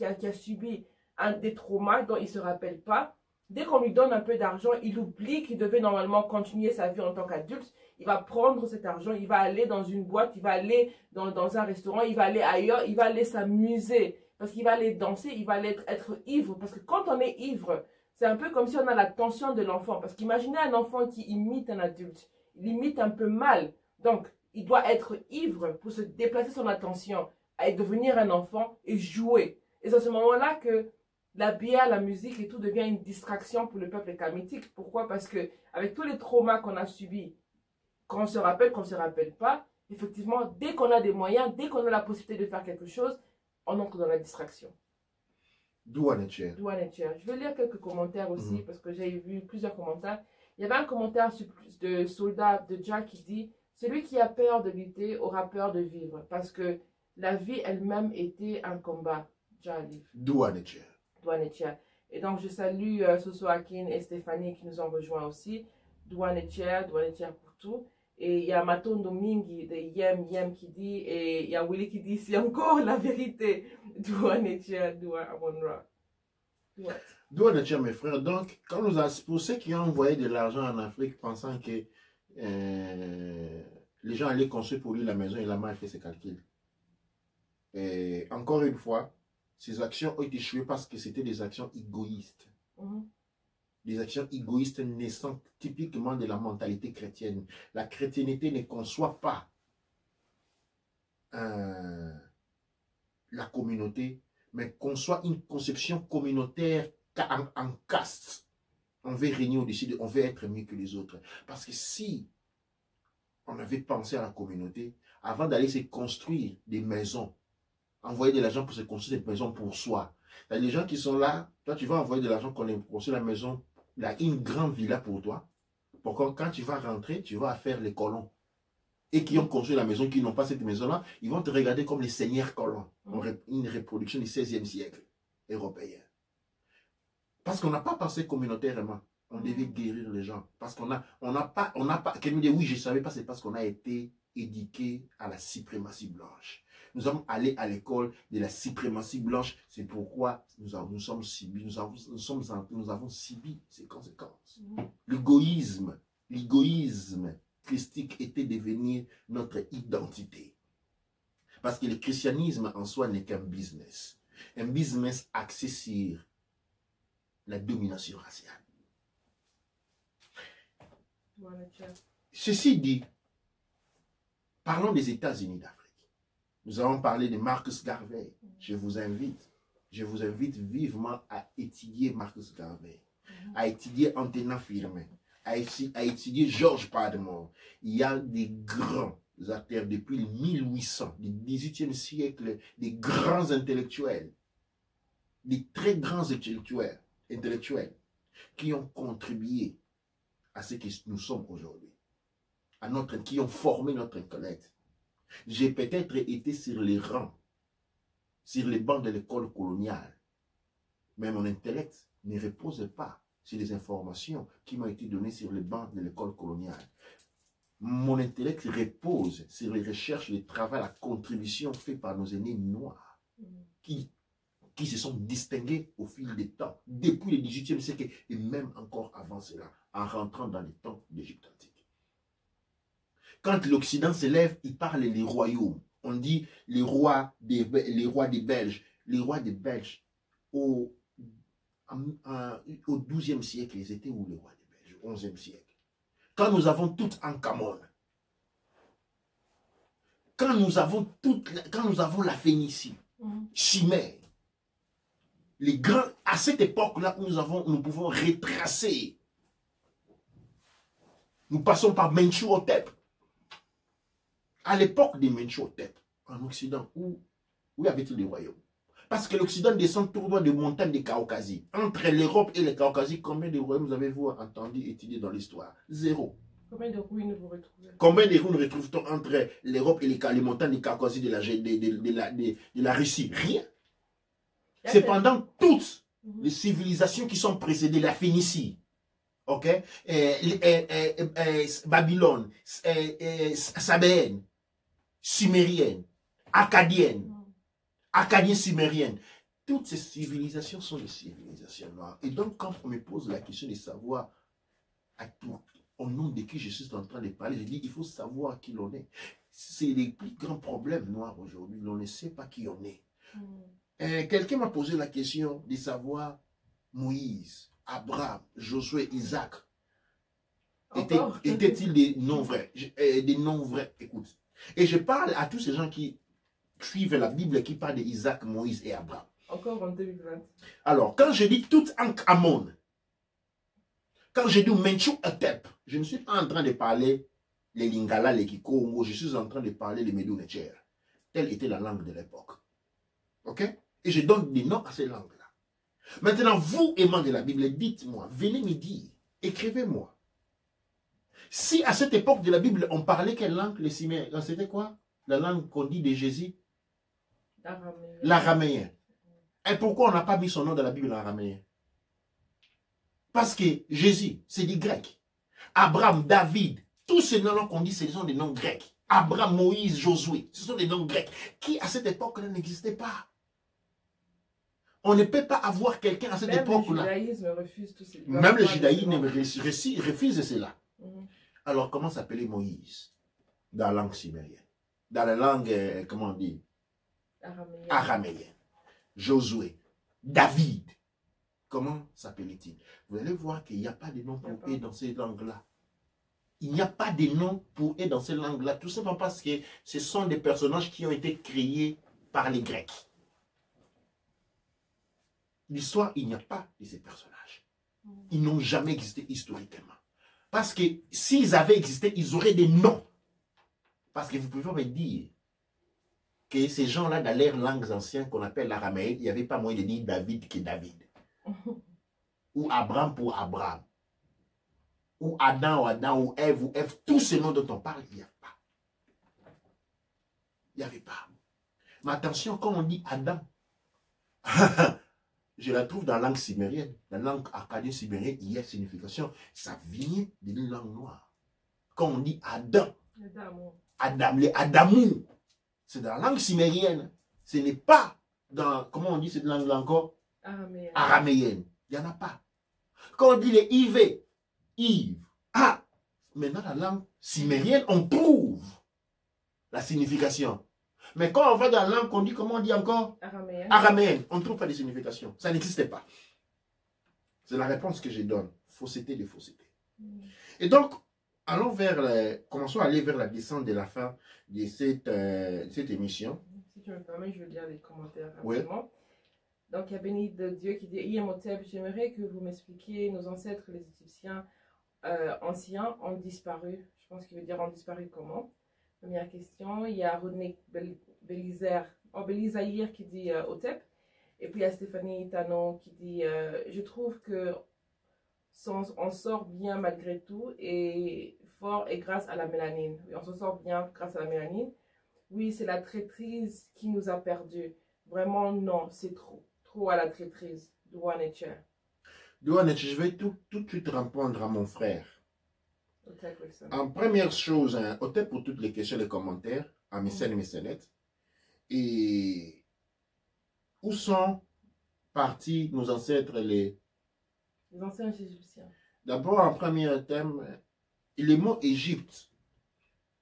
des traumas dont il ne se rappelle pas, dès qu'on lui donne un peu d'argent, il oublie qu'il devait normalement continuer sa vie en tant qu'adulte. Il va prendre cet argent, il va aller dans une boîte, il va aller dans un restaurant, il va aller ailleurs, il va aller s'amuser. Parce qu'il va aller danser, il va aller être ivre. Parce que quand on est ivre, c'est un peu comme si on a l'attention de l'enfant. Parce qu'imaginez un enfant qui imite un adulte. Il imite un peu mal. Donc, il doit être ivre pour se déplacer son attention et devenir un enfant et jouer. Et c'est à ce moment-là que la bière, la musique et tout devient une distraction pour le peuple kamitique. Pourquoi? Parce que avec tous les traumas qu'on a subis, qu'on se rappelle, qu'on ne se rappelle pas, effectivement, dès qu'on a des moyens, dès qu'on a la possibilité de faire quelque chose, on entre dans la distraction. Douane et Cher. Je vais lire quelques commentaires aussi, parce que j'ai vu plusieurs commentaires. Il y avait un commentaire de soldat de Jack qui dit « Celui qui a peur de lutter aura peur de vivre, parce que la vie elle-même était un combat. » Douane et Cher. Et donc, je salue Soso Akin et Stéphanie qui nous ont rejoints aussi. Douane et Cher pour tout. Et il y a Matondo Mingi de Yem qui dit, et il y a Willy qui dit, c'est encore la vérité. Douane et Cher, Douane Amonra. Douane et Cher, mes frères. Donc, quand nous avons, pour ceux qui ont envoyé de l'argent en Afrique pensant que les gens allaient construire pour lui la maison, il a mal fait ses calculs. Et encore une fois, ces actions ont échoué parce que c'était des actions égoïstes. Des actions égoïstes naissant typiquement de la mentalité chrétienne. La chrétienté ne conçoit pas la communauté, mais conçoit une conception communautaire en caste. On veut régner au-dessus, on veut être mieux que les autres. Parce que si on avait pensé à la communauté, avant d'aller se construire des maisons, envoyer de l'argent pour se construire des maisons pour soi. Il y a des gens qui sont là, toi tu vas envoyer de l'argent pour construire la maison, là, une grande villa pour toi. Pourquoi quand tu vas rentrer, tu vas faire les colons. Et qui ont construit la maison, qui n'ont pas cette maison-là, ils vont te regarder comme les seigneurs colons. Une reproduction du XVIe siècle européen. Parce qu'on n'a pas pensé communautairement. On devait guérir les gens. Parce qu'on n'a pas, quelqu'un me dit oui, je ne savais pas, c'est parce qu'on a été éduqué à la suprématie blanche. Nous sommes allés à l'école de la suprématie blanche. C'est pourquoi nous avons subi ces conséquences. L'égoïsme christique était devenir notre identité. Parce que le christianisme en soi n'est qu'un business. Un business axé sur la domination raciale. Ceci dit, parlons des États-Unis d'Afrique. Nous avons parlé de Marcus Garvey. Je vous invite vivement à étudier Marcus Garvey, à étudier Anténa Firmin, à étudier Georges Padmore. Il y a des grands acteurs depuis le 1800, du 18e siècle, des grands intellectuels, des très grands intellectuels qui ont contribué à ce que nous sommes aujourd'hui, qui ont formé notre intellect. J'ai peut-être été sur les rangs, sur les bancs de l'école coloniale, mais mon intellect ne repose pas sur les informations qui m'ont été données sur les bancs de l'école coloniale. Mon intellect repose sur les recherches, le travail, la contribution faite par nos aînés noirs qui se sont distingués au fil des temps, depuis le 18e siècle et même encore avant cela, en rentrant dans les temps d'Égypte antique. Quand l'Occident s'élève, il parle des royaumes. On dit les rois des Belges. Les rois des Belges, au 12e siècle, ils étaient où les rois des Belges? Au 11e siècle. Quand nous avons tout en Camon, quand nous avons la Phénicie, Chimère, les grands, à cette époque-là, nous pouvons retracer. Nous passons par Menchou-Hotep. À l'époque des Menchou-Hotep, en Occident, où y avait-il des royaumes? Parce que l'Occident descend tout droit des montagnes de Caucasie. Entre l'Europe et le Caucasie, combien de royaumes avez-vous entendu étudier dans l'histoire? Zéro. Combien de ruines vous retrouvez? Combien de ruines retrouve-t-on entre l'Europe et les montagnes de Caucasie de la Russie? Rien. Cependant, toutes les civilisations qui sont précédées, la Phénicie, ok, Babylone, Sabéenne, Sumérienne, Akkadienne, Sumérienne, toutes ces civilisations sont des civilisations noires. Et donc, quand on me pose la question de savoir au nom de qui je suis en train de parler, je dis il faut savoir qui l'on est. C'est le plus grand problème noir aujourd'hui. On ne sait pas qui on est. Quelqu'un m'a posé la question de savoir Moïse, Abraham, Josué, Isaac. Étaient-ils des noms vrais? Des noms vrais, écoute. Et je parle à tous ces gens qui suivent la Bible, qui parlent d'Isaac, Moïse et Abraham. Encore en 2020. Alors, quand je dis tout en Camon, quand je dis Menchou-Hotep, je ne suis pas en train de parler les Lingala, les Kikongo, je suis en train de parler les Médou-Netcher. Telle était la langue de l'époque. Ok? Et je donne des noms à ces langues-là. Maintenant, vous, aimants de la Bible, dites-moi, venez me dire, écrivez-moi. Si à cette époque de la Bible, on parlait quelle langue? Les Cimmériens. C'était quoi? La langue qu'on dit de Jésus? L'araméen. Et pourquoi on n'a pas mis son nom dans la Bible en araméen? Parce que Jésus, c'est du grec. Abraham, David, tous ces noms qu'on dit, ce sont des noms grecs. Abraham, Moïse, Josué, ce sont des noms grecs qui, à cette époque-là, n'existaient pas. On ne peut pas avoir quelqu'un à cette époque-là. Même le judaïsme refuse tout ça. Même le judaïsme refuse cela. Alors, comment s'appelait Moïse dans la langue sumérienne? Dans la langue, comment on dit? Araméenne. Josué. David. Comment s'appelait-il? Vous allez voir qu'il n'y a pas de nom pour eux dans ces langues-là. Il n'y a pas de nom pour eux dans ces langues-là. Tout simplement parce que ce sont des personnages qui ont été créés par les Grecs. L'histoire, il n'y a pas de ces personnages. Ils n'ont jamais existé historiquement. Parce que s'ils avaient existé, ils auraient des noms. Parce que vous pouvez me dire que ces gens-là, dans leurs langues anciennes qu'on appelle l'araméen, il n'y avait pas moyen de dire David que David. Ou Abraham pour Abraham. Ou Adam, ou Ève, tous ces noms dont on parle, il n'y a pas. Il n'y avait pas. Mais attention, quand on dit Adam, je la trouve dans la langue sumérienne. La langue acadienne sumérienne, il y a signification. Ça vient d'une langue noire. Quand on dit Adam, les Adamou, c'est dans la langue sumérienne. Ce n'est pas dans, comment on dit cette langue-là encore? Araméenne. Il n'y en a pas. Quand on dit les Yves, maintenant la langue sumérienne, on trouve la signification. Mais quand on va dans la langue qu'on dit, comment on dit encore? Araméenne. On ne trouve pas de signification. Ça n'existait pas. C'est la réponse que je donne. Fausseté de fausseté. Et donc, commençons à aller vers la descente de la fin de cette émission. tu me permets, je vais lire les commentaires Oui. rapidement. Donc, il y a Béni de Dieu qui dit Imhotep, j'aimerais que vous m'expliquiez, nos ancêtres, les Égyptiens anciens, ont disparu. Je pense qu'il veut dire ont disparu comment. Première question. Il y a Rodney Belizaïr qui dit Hotep. Et puis il y a Stéphanie Tanon qui dit je trouve que on sort bien malgré tout et fort et grâce à la mélanine. Oui, on s'en sort bien grâce à la mélanine. Oui, c'est la traîtrise qui nous a perdus. Vraiment, non, c'est trop. Trop à la traîtrise. Douane et Cher. Douane, je vais tout de suite répondre à mon frère. Hotep Wilson. En première chose, hein, Hotep pour toutes les questions, les commentaires, à mécène et mécénètes. Et où sont partis nos ancêtres, les anciens Égyptiens? D'abord, en premier thème, les mots Égypte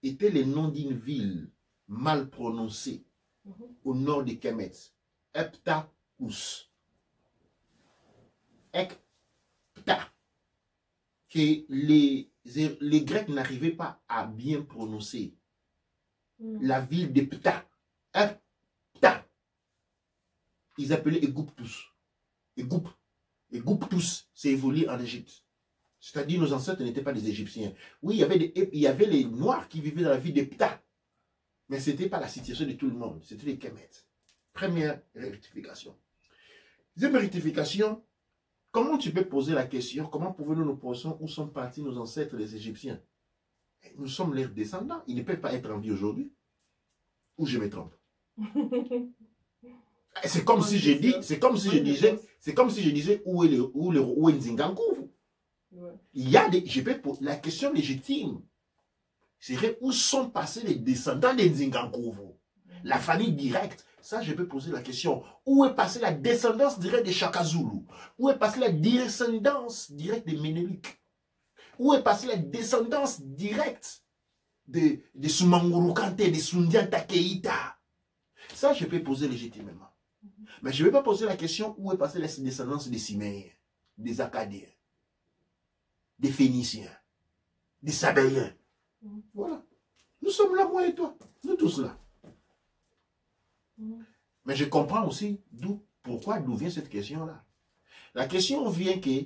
étaient les noms d'une ville mal prononcée au nord de Kemet. Eptaous. Epta. Que les Grecs n'arrivaient pas à bien prononcer. La ville d'Epta. Epta. Ils appelaient Égyptus. Égyptus, c'est évolué en Égypte. C'est-à-dire nos ancêtres n'étaient pas des Égyptiens. Oui, il y avait les Noirs qui vivaient dans la ville d'Epta. Mais ce n'était pas la situation de tout le monde. C'était les Kemets. Première rectification. Deuxième rectification, comment tu peux poser la question, comment pouvons-nous nous poser où sont partis nos ancêtres les Égyptiens? Nous sommes leurs descendants. Ils ne peuvent pas être en vie aujourd'hui. Ou je me trompe? C'est comme si je dis, c'est comme si je disais où est Nzingankouvu. Il y a des, la question légitime serait où sont passés les descendants de Nzingankouvu, la famille directe. Ça, je peux poser la question. Où est passée la descendance directe de Shaka Zulu? Où est passée la descendance directe des Ménéliques? Où est passée la descendance directe de Soumanguru Kanté, de Sundiata Keïta? Ça, je peux poser légitimement. Mais je ne vais pas poser la question où est passée la descendance des Siméens, des Acadiens, des Phéniciens, des Sabéens. Voilà. Nous sommes là, moi et toi. Nous tous là. Mais je comprends aussi d'où vient cette question-là. La question vient que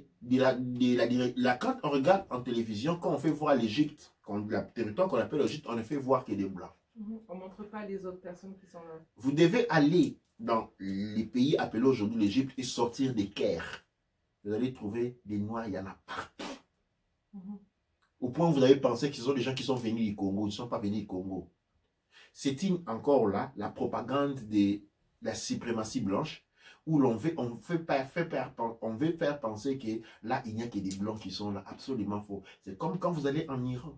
quand on regarde en télévision, quand on fait voir l'Égypte, le territoire qu'on appelle l'Égypte, on ne fait voir que des Blancs. On ne montre pas les autres personnes qui sont là. Vous devez aller dans les pays appelés aujourd'hui l'Égypte et sortir des Caire. Vous allez trouver des Noirs, il y en a partout. Au point où vous avez pensé qu'ils sont des gens qui sont venus du Congo. Ils ne sont pas venus du Congo. C'est encore là la propagande de la suprématie blanche où on veut faire penser que là, il n'y a que des Blancs qui sont là. Absolument faux. C'est comme quand vous allez en Iran.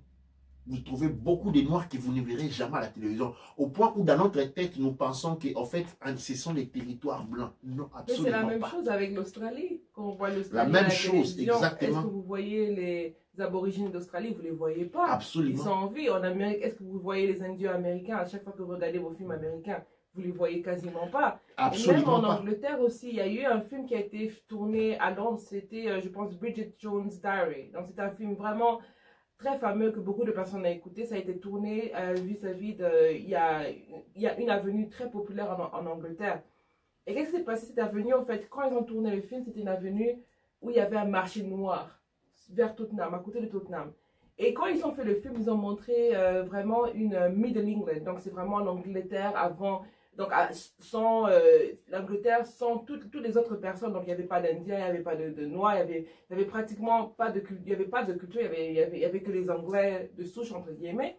Vous trouvez beaucoup de Noirs que vous ne verrez jamais à la télévision. Au point où dans notre tête, nous pensons qu'en fait, ce sont les territoires blancs. Non, absolument pas. Mais c'est la même chose avec l'Australie. Quand on voit l'Australie, la même chose, exactement. Est-ce que vous voyez les aborigènes d'Australie? Vous ne les voyez pas. Absolument. Ils sont en vie. En Amérique, est-ce que vous voyez les Indiens américains? À chaque fois que vous regardez vos films américains, vous ne les voyez quasiment pas. Absolument. Et même en Angleterre aussi, il y a eu un film qui a été tourné à Londres. C'était, je pense, Bridget Jones' Diary. Donc c'est un film vraiment très fameux que beaucoup de personnes ont écouté. Ça a été tourné vis-à-vis de... Il y a une avenue très populaire en Angleterre. Et qu'est-ce qui s'est passé? Cette avenue, en fait, quand ils ont tourné le film, c'était une avenue où il y avait un marché noir vers Tottenham, à côté de Tottenham. Et quand ils ont fait le film, ils ont montré vraiment une Middle England. Donc c'est vraiment l'Angleterre avant... Donc, sans l'Angleterre, sans toutes les autres personnes, donc il n'y avait pas d'Indiens, il n'y avait pas de Noirs, il n'y avait pratiquement pas de culture, il y avait que les Anglais de souche, entre guillemets.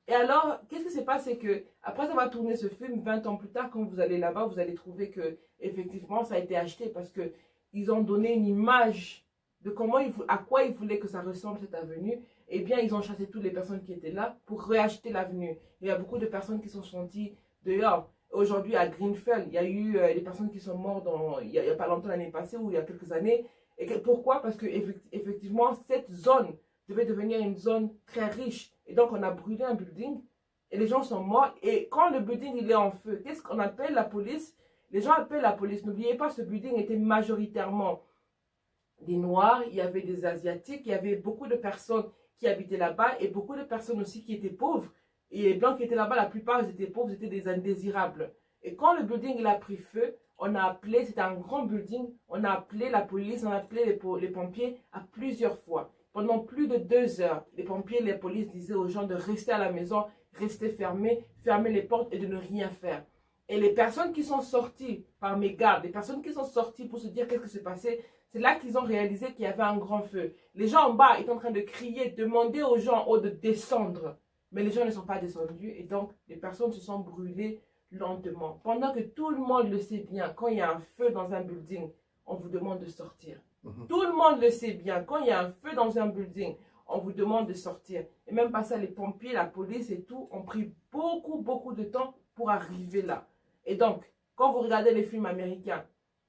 Et alors, qu'est-ce qui s'est passé? C'est que après avoir tourné ce film, 20 ans plus tard, quand vous allez là-bas, vous allez trouver que effectivement ça a été acheté parce qu'ils ont donné une image de à quoi ils voulaient que ça ressemble cette avenue. Eh bien, ils ont chassé toutes les personnes qui étaient là pour réacheter l'avenue. Il y a beaucoup de personnes qui sont senties dehors. Aujourd'hui, à Greenfield, il y a eu des personnes qui sont mortes il n'y a pas longtemps, l'année passée ou il y a quelques années. Et pourquoi? Parce que effectivement, cette zone devait devenir une zone très riche. Et donc, on a brûlé un building et les gens sont morts. Et quand le building il est en feu, qu'est-ce qu'on appelle la police? Les gens appellent la police. N'oubliez pas, ce building était majoritairement des Noirs, il y avait des Asiatiques, il y avait beaucoup de personnes qui habitaient là-bas et beaucoup de personnes aussi qui étaient pauvres. Et les Blancs qui étaient là-bas, la plupart, ils étaient pauvres, ils étaient des indésirables. Et quand le building il a pris feu, on a appelé, c'était un grand building, on a appelé la police, on a appelé les pompiers à plusieurs fois. Pendant plus de 2 heures, les pompiers et les polices disaient aux gens de rester à la maison, rester fermés, fermer les portes et de ne rien faire. Et les personnes qui sont sorties par mégarde, les personnes qui sont sorties pour se dire qu'est-ce qui s'est passé, c'est là qu'ils ont réalisé qu'il y avait un grand feu. Les gens en bas étaient en train de crier, demander aux gens en haut de descendre. Mais les gens ne sont pas descendus et donc les personnes se sont brûlées lentement. Pendant que tout le monde le sait bien, quand il y a un feu dans un building, on vous demande de sortir. Tout le monde le sait bien, quand il y a un feu dans un building, on vous demande de sortir. Et même pas ça, les pompiers, la police et tout ont pris beaucoup de temps pour arriver là. Et donc, quand vous regardez les films américains,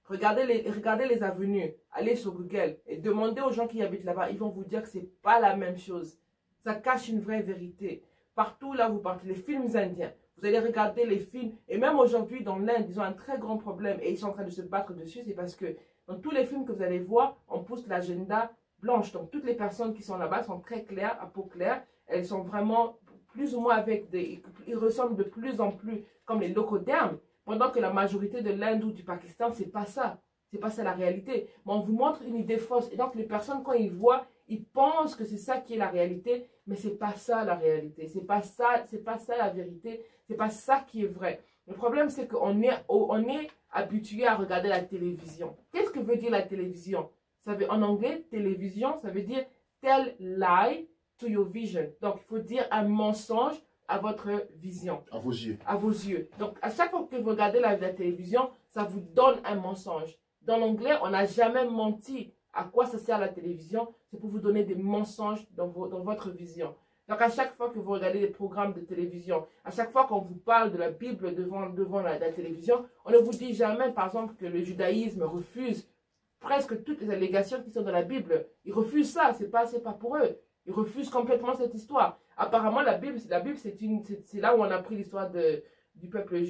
regardez les avenues, allez sur Google et demandez aux gens qui habitent là-bas, ils vont vous dire que c'est pas la même chose. Ça cache une vraie vérité. Partout là où vous partez, les films indiens, vous allez regarder les films, et même aujourd'hui dans l'Inde, ils ont un très grand problème et ils sont en train de se battre dessus, c'est parce que dans tous les films que vous allez voir, on pousse l'agenda blanche. Donc toutes les personnes qui sont là-bas sont très claires, à peau claire, elles sont vraiment plus ou moins avec des... Ils ressemblent de plus en plus comme les locodermes, pendant que la majorité de l'Inde ou du Pakistan, c'est pas ça. C'est pas ça la réalité. Mais on vous montre une idée fausse. Et donc les personnes, quand ils voient, ils pensent que c'est ça qui est la réalité, mais c'est pas ça la réalité. C'est pas ça la vérité. C'est pas ça qui est vrai. Le problème, c'est qu'on est habitué à regarder la télévision. Qu'est-ce que veut dire la télévision? Ça veut, en anglais, télévision, ça veut dire tell lie to your vision. Donc, il faut dire un mensonge à votre vision. À vos yeux. À vos yeux. Donc, à chaque fois que vous regardez la télévision, ça vous donne un mensonge. Dans l'anglais, on n'a jamais menti. À quoi ça sert la télévision? C'est pour vous donner des mensonges dans votre vision. Donc, à chaque fois que vous regardez des programmes de télévision, à chaque fois qu'on vous parle de la Bible devant la télévision, on ne vous dit jamais, par exemple, que le judaïsme refuse presque toutes les allégations qui sont dans la Bible. Ils refusent ça, c'est pas pour eux. Ils refusent complètement cette histoire. Apparemment, la Bible c'est là où on a pris l'histoire du peuple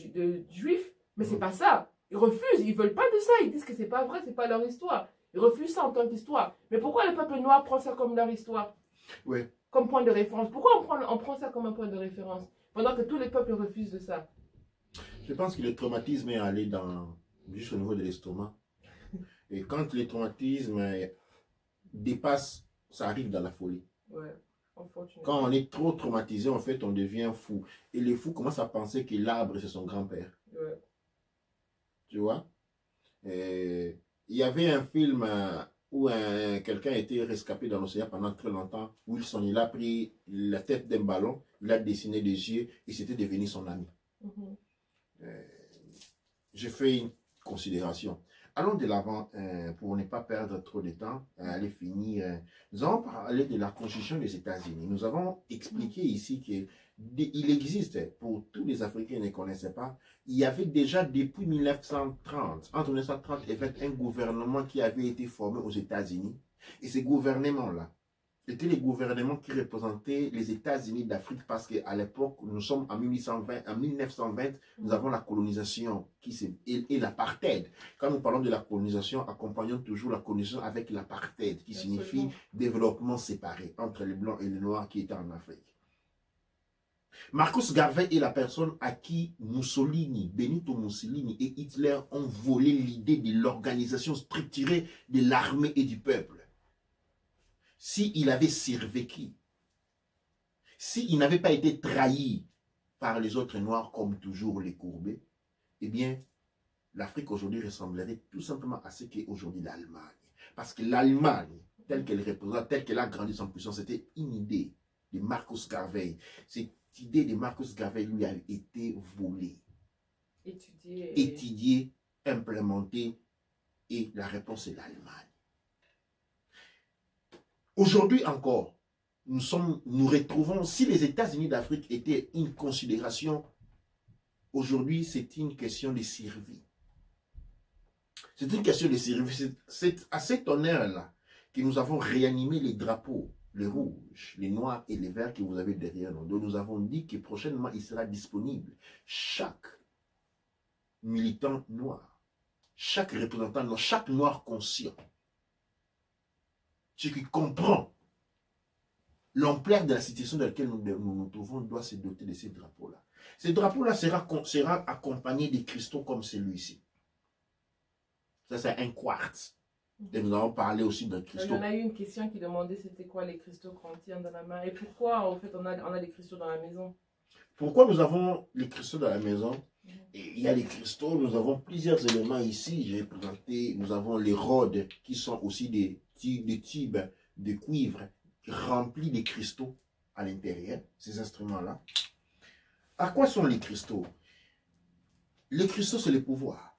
juif, mais c'est pas ça. Ils refusent, ils veulent pas de ça, ils disent que c'est pas vrai, c'est pas leur histoire. Ils refusent ça en tant qu'histoire. Mais pourquoi le peuple noir prend ça comme leur histoire? Oui. Comme point de référence. Pourquoi on prend ça comme un point de référence pendant que tous les peuples refusent de ça? Je pense que le traumatisme est allé juste au niveau de l'estomac. Et quand le traumatisme dépasse, ça arrive dans la folie. Ouais. Quand on est trop traumatisé, en fait, on devient fou. Et les fous commencent à penser que l'arbre, c'est son grand-père. Ouais. Tu vois? Il y avait un film où quelqu'un a été rescapé dans l'océan pendant très longtemps. Wilson, il a pris la tête d'un ballon, il a dessiné des yeux et c'était devenu son ami. J'ai fait une considération. Allons de l'avant pour ne pas perdre trop de temps, aller finir. Nous avons parlé de la Constitution des États-Unis. Nous avons expliqué ici qu'il existe, pour tous les Africains qui ne connaissaient pas, il y avait déjà depuis 1930, entre 1930 et 20, un gouvernement qui avait été formé aux États-Unis. Et ce gouvernement-là était le gouvernement qui représentait les États-Unis d'Afrique parce qu'à l'époque, nous sommes en 1820, en 1920, nous avons la colonisation et l'apartheid. Quand nous parlons de la colonisation, accompagnons toujours la colonisation avec l'apartheid, qui signifie développement séparé entre les Blancs et les Noirs qui étaient en Afrique. Marcus Garvey est la personne à qui Mussolini, Benito Mussolini et Hitler ont volé l'idée de l'organisation structurée de l'armée et du peuple. S'il avait survécu, s'il n'avait pas été trahi par les autres Noirs comme toujours les courbés, eh bien, l'Afrique aujourd'hui ressemblerait tout simplement à ce qu'est aujourd'hui l'Allemagne. Parce que l'Allemagne, telle qu'elle représente, telle qu'elle a grandi en puissance, c'était une idée de Marcus Garvey. Cette idée de Marcus Garvey lui a été volée, étudiée, implémentée, et la réponse est l'Allemagne. Aujourd'hui encore, nous retrouvons, si les États-Unis d'Afrique étaient une considération, aujourd'hui c'est une question de survie. C'est une question de survie. C'est à cet honneur-là que nous avons réanimé les drapeaux, les rouges, les noirs et les verts que vous avez derrière nous. Donc nous avons dit que prochainement il sera disponible. Chaque militant noir, chaque représentant noir, chaque noir conscient, ce qui comprend l'ampleur de la situation dans laquelle nous nous trouvons, doit se doter de ces drapeaux-là. Ce drapeau-là sera accompagné des cristaux comme celui-ci. Ça, c'est un quartz. Et nous allons parler aussi de cristaux. Il y en a eu une question qui demandait c'était quoi les cristaux qu'on tient dans la main et pourquoi en fait on a des cristaux dans la maison. Pourquoi nous avons les cristaux dans la maison? Et il y a les cristaux, nous avons plusieurs éléments ici. J'ai présenté, nous avons les rhodes qui sont aussi des tubes de cuivre remplis de cristaux à l'intérieur, ces instruments-là. À quoi sont les cristaux? Les cristaux, c'est le pouvoir.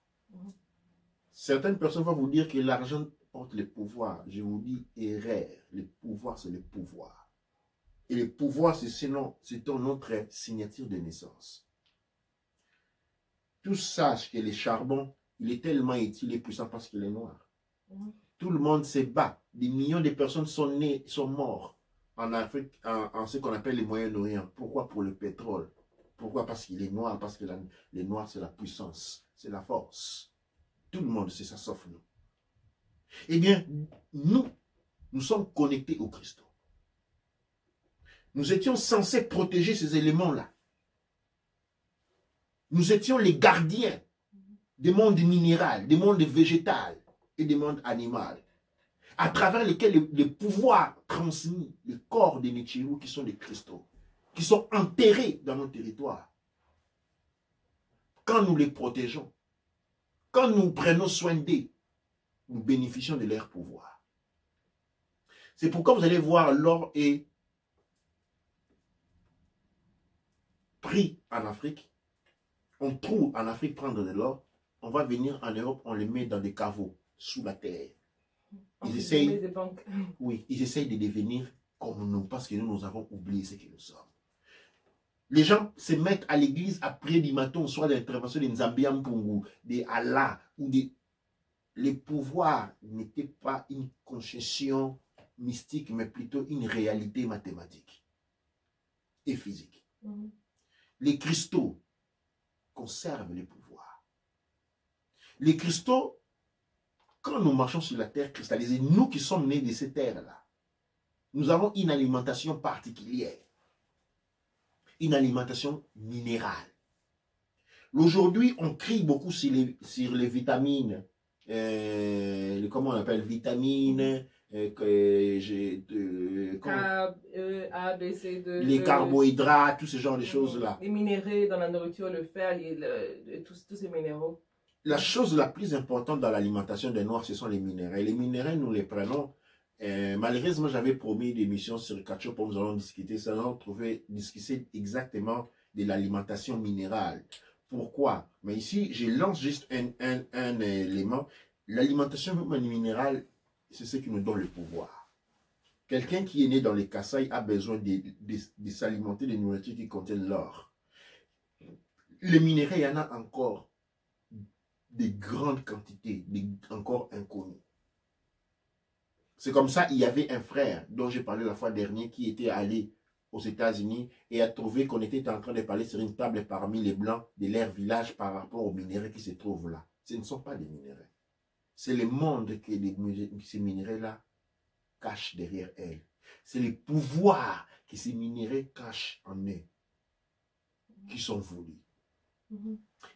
Certaines personnes vont vous dire que l'argent porte le pouvoir. Je vous dis erreur. Le pouvoir, c'est le pouvoir. Et le pouvoir, c'est notre signature de naissance. Tous sachent que le charbon, il est tellement utile et puissant parce qu'il est noir. Tout le monde se bat. Des millions de personnes sont nées, sont mortes en Afrique, en ce qu'on appelle le Moyen-Orient. Pourquoi? Pour le pétrole. Pourquoi? Parce qu'il est noir. Parce que le noir, c'est la puissance, c'est la force. Tout le monde sait ça, sauf nous. Eh bien, nous sommes connectés au Christ. Nous étions censés protéger ces éléments-là. Nous étions les gardiens des mondes minéraux, des mondes végétaux et des mondes animaux, à travers lesquels le pouvoir transmis, les corps des Nichiru qui sont des cristaux, qui sont enterrés dans nos territoires. Quand nous les protégeons, quand nous prenons soin d'eux, nous bénéficions de leur pouvoir. C'est pourquoi vous allez voir l'or est pris en Afrique. On trouve en Afrique prendre de l'or. On va venir en Europe, on les met dans des caveaux, sous la terre. Ils essayent de devenir comme nous, parce que nous avons oublié ce que nous sommes. Les gens se mettent à l'église à prier du matin au soir de l'intervention des Nzambia Mpungu, des Allah, ou des... Le pouvoir n'était pas une concession mystique, mais plutôt une réalité mathématique et physique. Les cristaux conservent le pouvoir. Les cristaux, quand nous marchons sur la terre cristallisée, nous qui sommes nés de cette terre-là, nous avons une alimentation particulière, une alimentation minérale. Aujourd'hui, on crie beaucoup sur les vitamines, comment on appelle, vitamines, A, B, C, D, les carbohydrates, tous ces genres de choses-là. Les minéraux dans la nourriture, le fer, tous ces minéraux. La chose la plus importante dans l'alimentation des Noirs, ce sont les minéraux. Les minéraux, nous les prenons. Malheureusement, j'avais promis des émissions sur Kacho pour nous allons discuter. Ça, nous allons discuter exactement de l'alimentation minérale. Pourquoi? Mais ici, je lance juste un élément. L'alimentation minérale, c'est ce qui nous donne le pouvoir. Quelqu'un qui est né dans les Kasaï a besoin de s'alimenter de nourriture qui contiennent l'or. Les minéraux, il y en a encore de grandes quantités, encore inconnues. C'est comme ça, il y avait un frère dont j'ai parlé la fois dernière qui était allé aux États-Unis et a trouvé qu'on était en train de parler sur une table parmi les Blancs de leur village par rapport aux minéraux qui se trouvent là. Ce ne sont pas des minéraux. C'est le monde que ces minéraux-là cachent derrière elles. C'est le pouvoir que ces minéraux cachent en eux, qui sont voulus.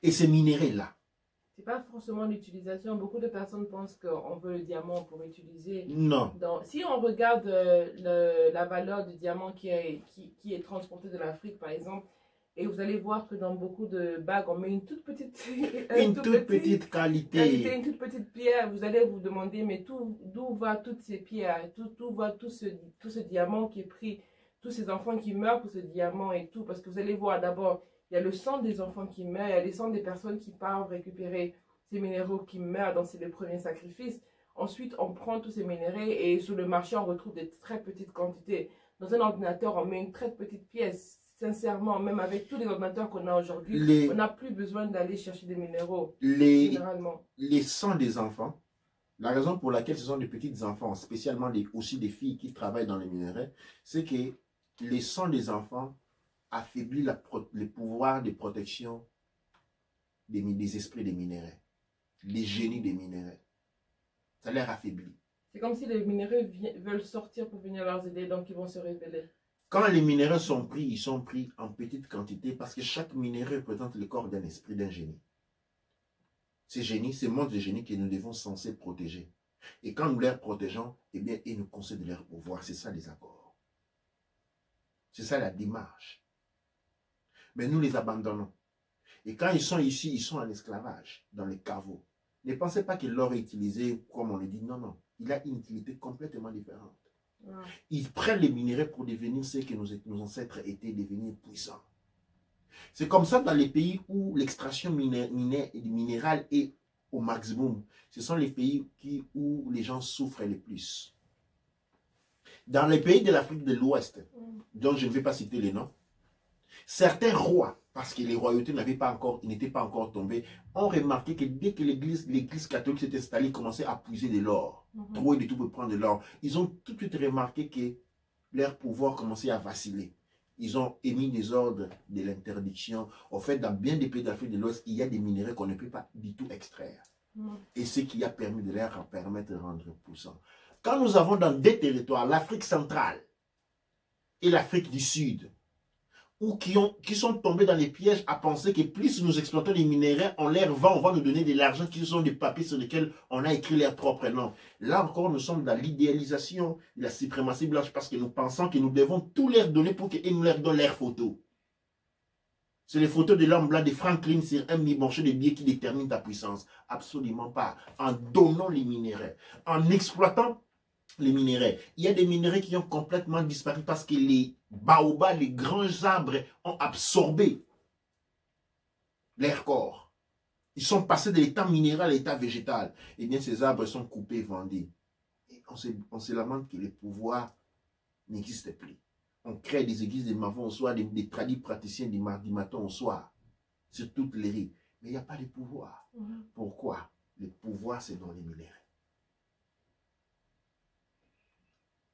Et ces minéraux-là, c'est pas forcément l'utilisation. Beaucoup de personnes pensent qu'on veut le diamant pour utiliser. Non. Si on regarde la valeur du diamant qui est transporté de l'Afrique, par exemple, et vous allez voir que dans beaucoup de bagues, on met une toute petite... une toute petite qualité. Une toute petite pierre. Vous allez vous demander, mais d'où va toutes ces pierres, d'où va tout ce diamant qui est pris, tous ces enfants qui meurent pour ce diamant et tout. Parce que vous allez voir d'abord... Il y a le sang des enfants qui meurent, il y a le sang des personnes qui partent récupérer ces minéraux qui meurent dans les premiers sacrifices. Ensuite, on prend tous ces minéraux et sur le marché, on retrouve des très petites quantités. Dans un ordinateur, on met une très petite pièce. Sincèrement, même avec tous les ordinateurs qu'on a aujourd'hui, on n'a plus besoin d'aller chercher des minéraux, généralement. Les sangs des enfants, la raison pour laquelle ce sont des petits enfants, spécialement aussi des filles qui travaillent dans les minéraux, c'est que les sangs des enfants affaiblit le pouvoir de protection des esprits des minéraux, des génies des minéraux. Ça les affaiblit. C'est comme si les minéraux veulent sortir pour venir leur aider, donc ils vont se révéler. Quand les minéraux sont pris, ils sont pris en petite quantité parce que chaque minerai représente le corps d'un esprit, d'un génie. Ces génies, ces modes de génie que nous devons censés protéger. Et quand nous les protégeons, eh bien, ils nous concèdent leur pouvoir. C'est ça les accords. C'est ça la démarche. Mais nous les abandonnons. Et quand ils sont ici, ils sont en esclavage, dans les caveaux. Ne pensez pas que l'or est utilisé comme on le dit. Non, non. Il a une utilité complètement différente. Wow. Ils prennent les minéraux pour devenir ce que nos ancêtres étaient, devenir puissants. C'est comme ça dans les pays où l'extraction minérale est au maximum. Ce sont les pays où les gens souffrent le plus. Dans les pays de l'Afrique de l'Ouest, dont je ne vais pas citer les noms, certains rois, parce que les royautés n'étaient pas encore tombées, ont remarqué que dès que l'église catholique s'est installée, ils commençaient à puiser de l'or, trouver de tout pour prendre de l'or. Ils ont tout de suite remarqué que leur pouvoir commençait à vaciller. Ils ont émis des ordres de l'interdiction. En fait, dans bien des pays d'Afrique de l'Ouest, il y a des minéraux qu'on ne peut pas du tout extraire. Et ce qui a permis de leur permettre de rendre puissants. Quand nous avons dans des territoires, l'Afrique centrale et l'Afrique du Sud, ou qui sont tombés dans les pièges à penser que plus nous exploitons les minéraux, on les vend, on va nous donner de l'argent qui sont des papiers sur lesquels on a écrit leur propre nom. Là encore, nous sommes dans l'idéalisation de la suprématie blanche parce que nous pensons que nous devons tout leur donner pour qu'ils nous leur donnent leurs photos. C'est les photos de l'homme blanc de Franklin sur un mi-banché de billets qui déterminent ta puissance. Absolument pas. En donnant les minéraux, en exploitant les minéraux. Il y a des minéraux qui ont complètement disparu parce que les baobabs, les grands arbres ont absorbé leur corps. Ils sont passés de l'état minéral à l'état végétal. Eh bien, ces arbres sont coupés, vendus. Et on se lamente que les pouvoirs n'existent plus. On crée des églises de Mavon au soir, des tradis praticiens du mardi matin au soir, sur toutes les rues. Mais il n'y a pas de pouvoir. Pourquoi? Le pouvoir, c'est dans les minéraux.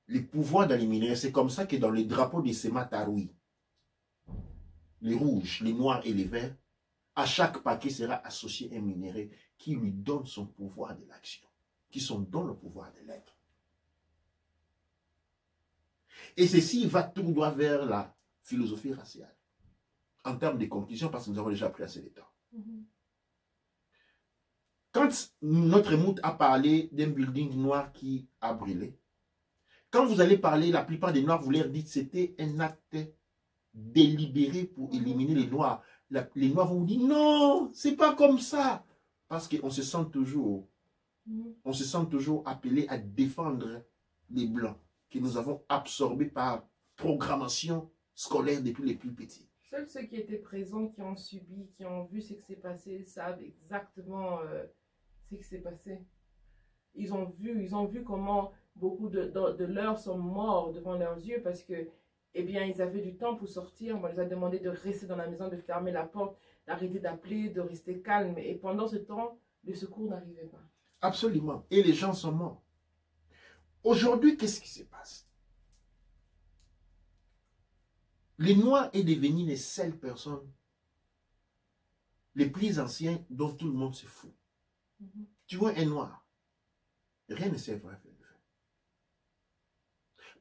Les pouvoirs dans les minéraux, c'est comme ça que dans les drapeaux des Sémataroui, les rouges, les noirs et les verts, à chaque paquet sera associé un minerai qui lui donne son pouvoir de l'action, qui sont dans le pouvoir de l'être. Et ceci va tout droit vers la philosophie raciale, en termes de conclusion, parce que nous avons déjà pris assez de temps. Quand notre mout a parlé d'un building noir qui a brûlé, quand vous allez parler, la plupart des Noirs, vous leur dites que c'était un acte délibéré pour éliminer les Noirs. Les Noirs vont vous dire non, c'est pas comme ça. Parce qu'on se sent toujours, appelé à défendre les Blancs que nous avons absorbés par programmation scolaire depuis les plus petits. Seuls ceux qui étaient présents, qui ont subi, qui ont vu ce qui s'est passé, savent exactement ce qui s'est passé. Ils ont vu comment beaucoup de leurs sont morts devant leurs yeux parce que, eh bien, ils avaient du temps pour sortir. On les a demandé de rester dans la maison, de fermer la porte, d'arrêter d'appeler, de rester calme. Et pendant ce temps, le secours n'arrivait pas. Absolument. Et les gens sont morts. Aujourd'hui, qu'est-ce qui se passe? Les Noirs est devenu les seules personnes les plus anciens dont tout le monde se fout. Tu vois un Noir, rien ne sert à faire.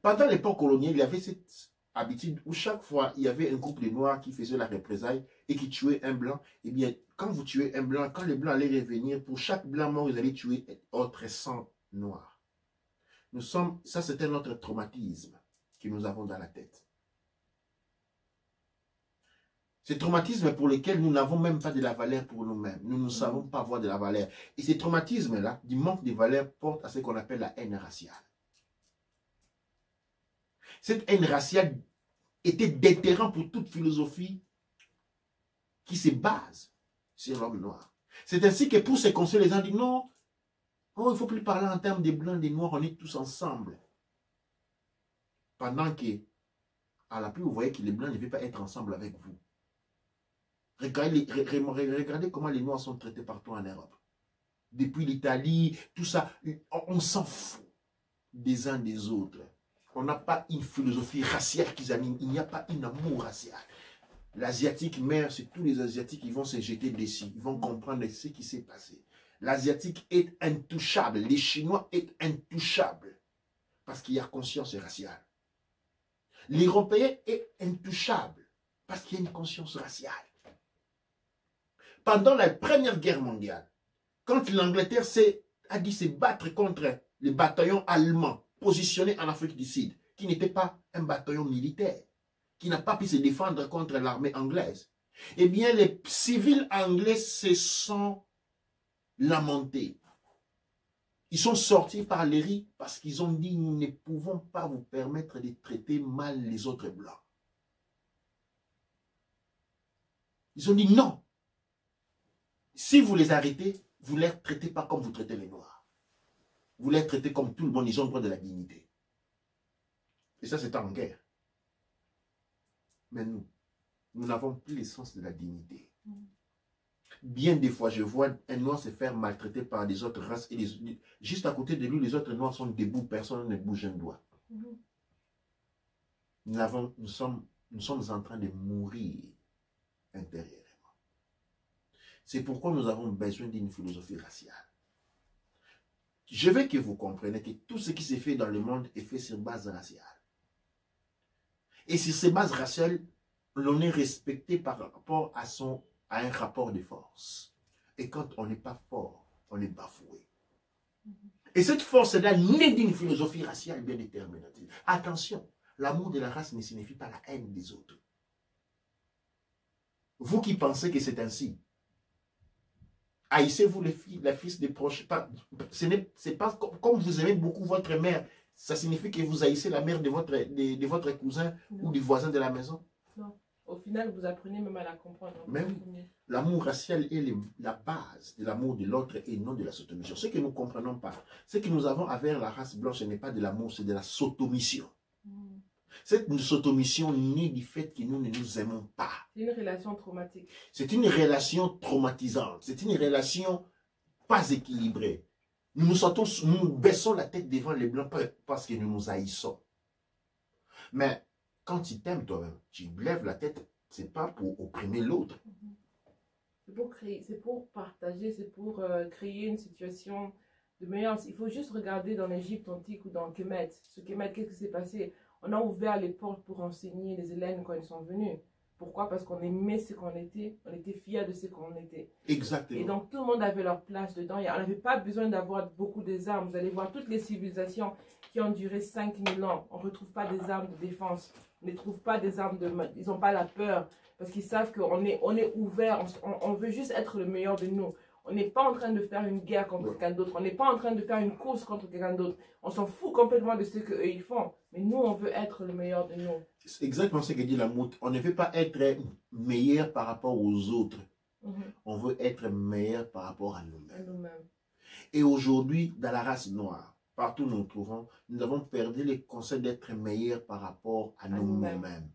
Pendant l'époque coloniale, il y avait cette habitude où chaque fois, il y avait un groupe de Noirs qui faisait la représailles et qui tuait un Blanc. Eh bien, quand vous tuez un Blanc, quand les Blancs allaient revenir, pour chaque Blanc mort, ils allaient tuer autres 100 Noirs. Ça c'était notre traumatisme que nous avons dans la tête. Ces traumatismes pour lesquels nous n'avons même pas de la valeur pour nous-mêmes. Nous ne savons pas avoir de la valeur. Et ces traumatismes-là, du manque de valeur, portent à ce qu'on appelle la haine raciale. Cette haine raciale était déterrant pour toute philosophie qui se base sur l'homme noir. C'est ainsi que pour se construire, les gens disent non, oh, il ne faut plus parler en termes de blancs, des noirs, on est tous ensemble. Pendant que, à la pluie, vous voyez que les blancs ne veulent pas être ensemble avec vous. Regardez comment les noirs sont traités partout en Europe. Depuis l'Italie, tout ça, on s'en fout des uns des autres. On n'a pas une philosophie raciale qui anime, il n'y a pas un amour racial. L'Asiatique mère, c'est tous les Asiatiques qui vont se jeter dessus, ils vont comprendre ce qui s'est passé. L'Asiatique est intouchable, les Chinois est intouchable, parce qu'il y a conscience raciale. L'Européen est intouchable parce qu'il y a une conscience raciale. Pendant la Première Guerre mondiale, quand l'Angleterre a dit se battre contre les bataillons allemands positionnés en Afrique du Sud, qui n'était pas un bataillon militaire, qui n'a pas pu se défendre contre l'armée anglaise, eh bien les civils anglais se sont lamentés. Ils sont sortis par les rues parce qu'ils ont dit « Nous ne pouvons pas vous permettre de traiter mal les autres blancs. » Ils ont dit « Non. Si vous les arrêtez, vous ne les traitez pas comme vous traitez les Noirs. Vous les traitez comme tout le monde, ils ont le droit de la dignité. » Et ça, c'est en guerre. Mais nous n'avons plus le sens de la dignité. Bien des fois, je vois un Noir se faire maltraiter par des autres races. Et juste à côté de lui, les autres Noirs sont debout, personne ne bouge un doigt. Nous sommes en train de mourir intérieurement. C'est pourquoi nous avons besoin d'une philosophie raciale. Je veux que vous compreniez que tout ce qui se fait dans le monde est fait sur base raciale. Et sur ces bases raciales, l'on est respecté par rapport à un rapport de force. Et quand on n'est pas fort, on est bafoué. Et cette force-là naît d'une philosophie raciale bien déterminative. Attention, l'amour de la race ne signifie pas la haine des autres. Vous qui pensez que c'est ainsi, haïssez-vous les fils des proches. C'est pas comme vous aimez beaucoup votre mère, ça signifie que vous haïssez la mère de votre cousin ou du voisin de la maison. Non. Au final, vous apprenez même à la comprendre. Même l'amour racial est la base de l'amour de l'autre et non de la sotomission. Ce que nous ne comprenons pas, ce que nous avons envers la race blanche, ce n'est pas de l'amour, c'est de la sotomission. Cette sotomission naît du fait que nous ne nous aimons pas. C'est une relation traumatique. C'est une relation traumatisante. C'est une relation pas équilibrée. Nous baissons la tête devant les blancs parce que nous nous haïssons. Mais quand tu t'aimes toi-même, tu lèves la tête, c'est pas pour opprimer l'autre. C'est pour créer, c'est pour partager, c'est pour créer une situation de meilleure. Il faut juste regarder dans l'Égypte antique ou dans Kemet. Ce Kemet, qu'est-ce qui s'est passé? On a ouvert les portes pour enseigner les élèves quand ils sont venus. Pourquoi? Parce qu'on aimait ce qu'on était fiers de ce qu'on était. Exactement. Et donc tout le monde avait leur place dedans. On n'avait pas besoin d'avoir beaucoup d'armes. Vous allez voir toutes les civilisations qui ont duré 5000 ans. On ne retrouve pas des armes de défense. On ne trouve pas des armes de... Ils n'ont pas la peur. Parce qu'ils savent qu'on est ouvert. On veut juste être le meilleur de nous. On n'est pas en train de faire une guerre contre quelqu'un d'autre. On n'est pas en train de faire une course contre quelqu'un d'autre. On s'en fout complètement de ce qu'eux ils font. Mais nous, on veut être le meilleur de nous. C'est exactement ce que dit l'amour. On ne veut pas être meilleur par rapport aux autres. On veut être meilleur par rapport à nous-mêmes. Et aujourd'hui, dans la race noire, partout où nous nous trouvons, nous avons perdu le concept d'être meilleur par rapport à nous-mêmes.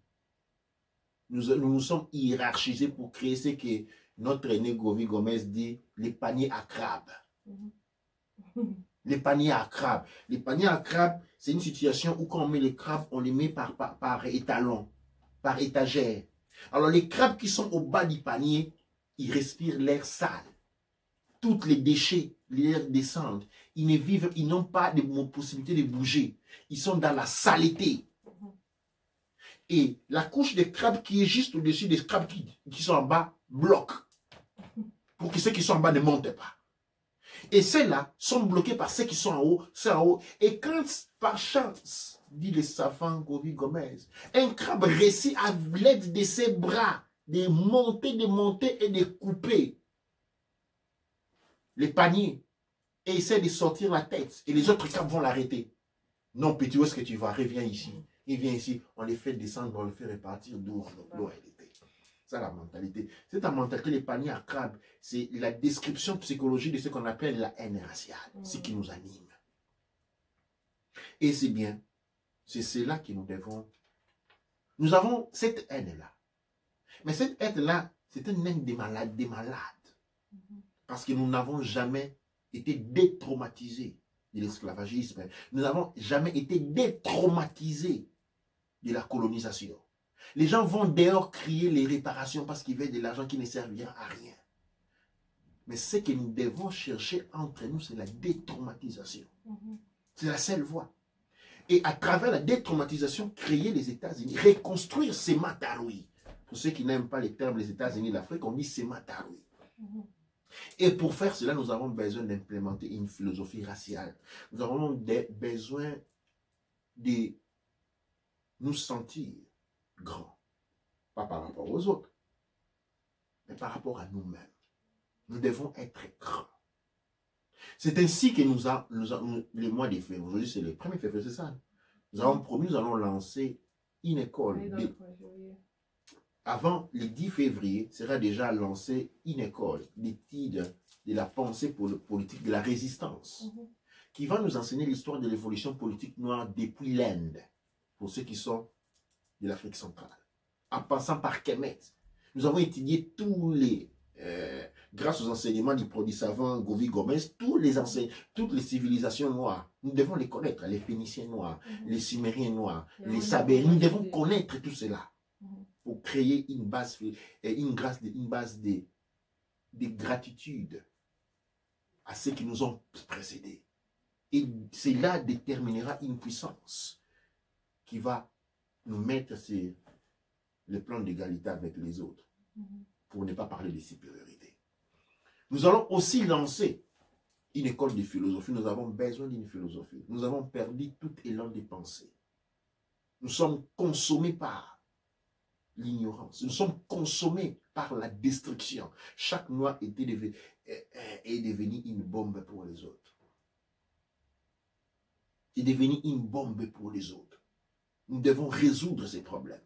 Nous sommes hiérarchisés pour créer ce que notre aîné Govi Gomez dit, les paniers à crabes. Les paniers à crabes. Les paniers à crabes, c'est une situation où quand on met les crabes, on les met par étalon, par étagère. Alors les crabes qui sont au bas du panier, ils respirent l'air sale. Tous les déchets, l'air descendent. Ils n'ont pas de possibilité de bouger. Ils sont dans la saleté. Et la couche de crabes qui est juste au-dessus des crabes qui sont en bas bloque. Pour que ceux qui sont en bas ne montent pas. Et ceux-là sont bloqués par ceux qui sont en haut, ceux en haut. Et quand, par chance, dit le savant Govi Gomez, un crabe réussit à l'aide de ses bras de monter et de couper les paniers et essaie de sortir la tête. Et les autres crabes vont l'arrêter. Non, petit, où est-ce que tu vas? Reviens ici. Il vient ici, on les fait descendre, on les fait repartir d'où l'eau elle était. C'est la mentalité. C'est la mentalité des paniers à crabes. C'est la description psychologique de ce qu'on appelle la haine raciale. Ce qui nous anime. Et c'est bien. C'est cela que nous devons. Nous avons cette haine-là. Mais cette haine-là, c'est une haine des malades. Parce que nous n'avons jamais été détraumatisés de l'esclavagisme. Nous n'avons jamais été détraumatisés de la colonisation. Les gens vont dehors crier les réparations parce qu'ils veulent de l'argent qui ne servira à rien. Mais ce que nous devons chercher entre nous, c'est la détraumatisation. C'est la seule voie. Et à travers la détraumatisation, créer les États-Unis, reconstruire Sémataroui. Pour ceux qui n'aiment pas les termes les États-Unis d'Afrique, on dit Sémataroui. Et pour faire cela, nous avons besoin d'implémenter une philosophie raciale. Nous avons besoin de nous sentir grands. Pas par rapport aux autres, mais par rapport à nous-mêmes. Nous devons être grands. C'est ainsi que le mois de février, aujourd'hui c'est le 1er février, c'est ça. Nous avons promis, nous allons lancer une école. Avant le 10 février, sera déjà lancée une école d'études de la pensée politique, de la résistance, qui va nous enseigner l'histoire de l'évolution politique noire depuis l'Inde, pour ceux qui sont de l'Afrique centrale, en passant par Kemet. Nous avons étudié tous les, grâce aux enseignements du produit savant Govi Gomez, toutes les civilisations noires. Nous devons les connaître, les Phéniciens noirs, les Sumériens noirs, les Sabériens. Nous devons connaître tout cela pour créer une base de gratitude à ceux qui nous ont précédés. Et cela déterminera une puissance qui va nous mettre sur le plan d'égalité avec les autres, pour ne pas parler de supériorité. Nous allons aussi lancer une école de philosophie. Nous avons besoin d'une philosophie. Nous avons perdu tout élan de pensée. Nous sommes consommés par l'ignorance. Nous sommes consommés par la destruction. Chaque noix est devenue une bombe pour les autres. Est devenue une bombe pour les autres. Nous devons résoudre ces problèmes.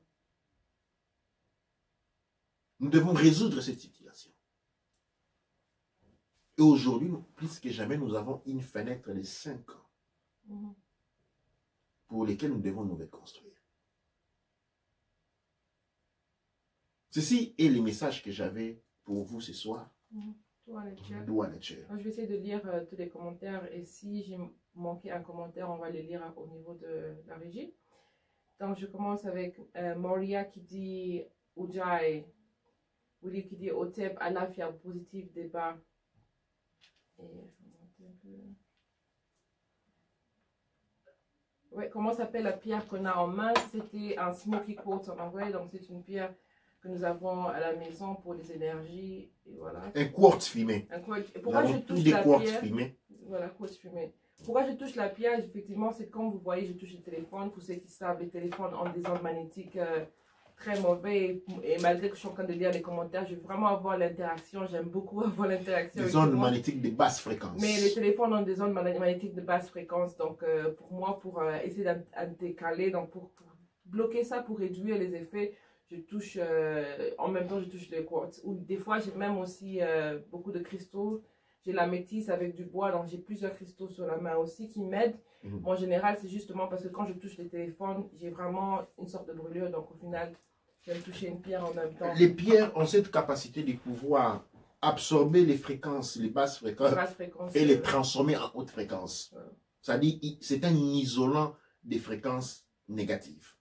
Nous devons résoudre cette situation. Et aujourd'hui, plus que jamais, nous avons une fenêtre de 5 ans pour lesquels nous devons nous reconstruire. Ceci est le message que j'avais pour vous ce soir. Je vais essayer de lire tous les commentaires et si j'ai manqué un commentaire, on va les lire au niveau de la régie. Donc je commence avec Moria qui dit Ujai, Willy qui dit Otep, Alafia, positif débat. Ouais, comment s'appelle la pierre qu'on a en main? C'était un smoky quartz en anglais, donc c'est une pierre que nous avons à la maison pour les énergies. Et voilà. Un quartz fumé. Pourquoi je touche la pierre? Voilà, quartz fumé. Pourquoi je touche la pierre? Effectivement, c'est comme vous voyez, je touche le téléphone. Pour ceux qui savent, les téléphones ont des ondes magnétiques très mauvais. Et malgré que je suis en train de lire les commentaires, je veux vraiment avoir l'interaction. J'aime beaucoup avoir l'interaction. Des ondes magnétiques de basse fréquence. Mais les téléphones ont des ondes magnétiques de basse fréquence. Donc, pour moi, pour essayer d'intercaler, donc pour bloquer ça, pour réduire les effets, je touche, en même temps, je touche le quartz. Ou des fois, j'ai même aussi beaucoup de cristaux. J'ai la métisse avec du bois, donc j'ai plusieurs cristaux sur la main aussi qui m'aident. En général, c'est justement parce que quand je touche les téléphones, j'ai vraiment une sorte de brûlure. Donc au final, je vais me toucher une pierre en même temps. Les pierres ont cette capacité de pouvoir absorber les fréquences, les basses fréquences, et les transformer en haute fréquence. C'est-à-dire, c'est un isolant des fréquences négatives.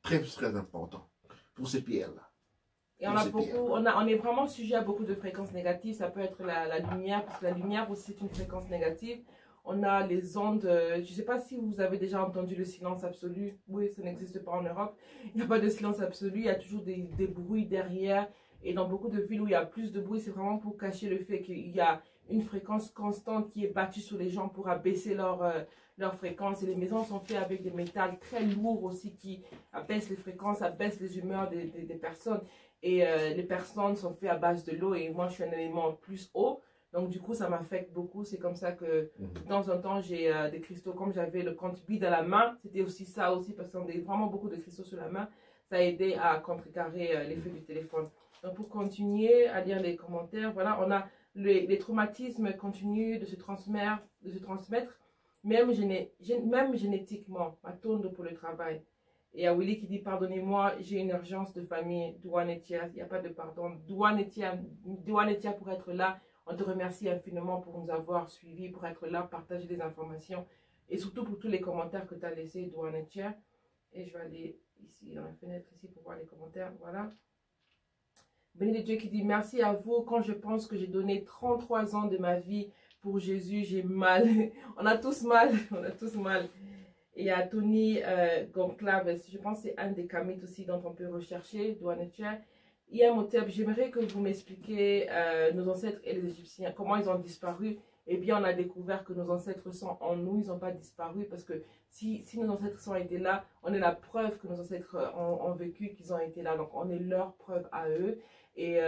Très, très important pour ces pierres-là. Et on est vraiment sujet à beaucoup de fréquences négatives. Ça peut être la lumière, parce que la lumière aussi c'est une fréquence négative. On a les ondes, je ne sais pas si vous avez déjà entendu le silence absolu. Oui, ça n'existe pas en Europe. Il n'y a pas de silence absolu, il y a toujours des bruits derrière. Et dans beaucoup de villes où il y a plus de bruit, c'est vraiment pour cacher le fait qu'il y a une fréquence constante qui est battue sur les gens pour abaisser leur fréquence. Et les maisons sont faites avec des métals très lourds aussi qui abaissent les fréquences, abaissent les humeurs des personnes. Et les personnes sont faites à base de l'eau et moi je suis un élément plus eau. Donc du coup ça m'affecte beaucoup. C'est comme ça que de temps en temps j'ai des cristaux. Comme j'avais le compte bide à la main, c'était aussi ça aussi parce qu'on a vraiment beaucoup de cristaux sur la main. Ça a aidé à contrecarrer l'effet du téléphone. Donc pour continuer à lire les commentaires, voilà, on a les traumatismes continuent de se transmettre même génétiquement. Ma tourne pour le travail. Et à Willy qui dit, pardonnez-moi, j'ai une urgence de famille, Douane Etia, il n'y a pas de pardon. Douane Etia pour être là, on te remercie infiniment pour nous avoir suivis, pour être là, partager des informations, et surtout pour tous les commentaires que tu as laissés, Douane Etia. Et je vais aller ici, dans la fenêtre, ici, pour voir les commentaires, voilà. Béni de Dieu qui dit, merci à vous, quand je pense que j'ai donné 33 ans de ma vie pour Jésus, j'ai mal. On a tous mal, on a tous mal. il y a Tony Goncalves, je pense que c'est un des Kamites aussi dont on peut rechercher, Douanetier. Imhotep, j'aimerais que vous m'expliquiez nos ancêtres et les Égyptiens, comment ils ont disparu. Eh bien, on a découvert que nos ancêtres sont en nous, ils n'ont pas disparu parce que si nos ancêtres ont été là, on est la preuve que nos ancêtres ont vécu, qu'ils ont été là. Donc, on est leur preuve à eux. Et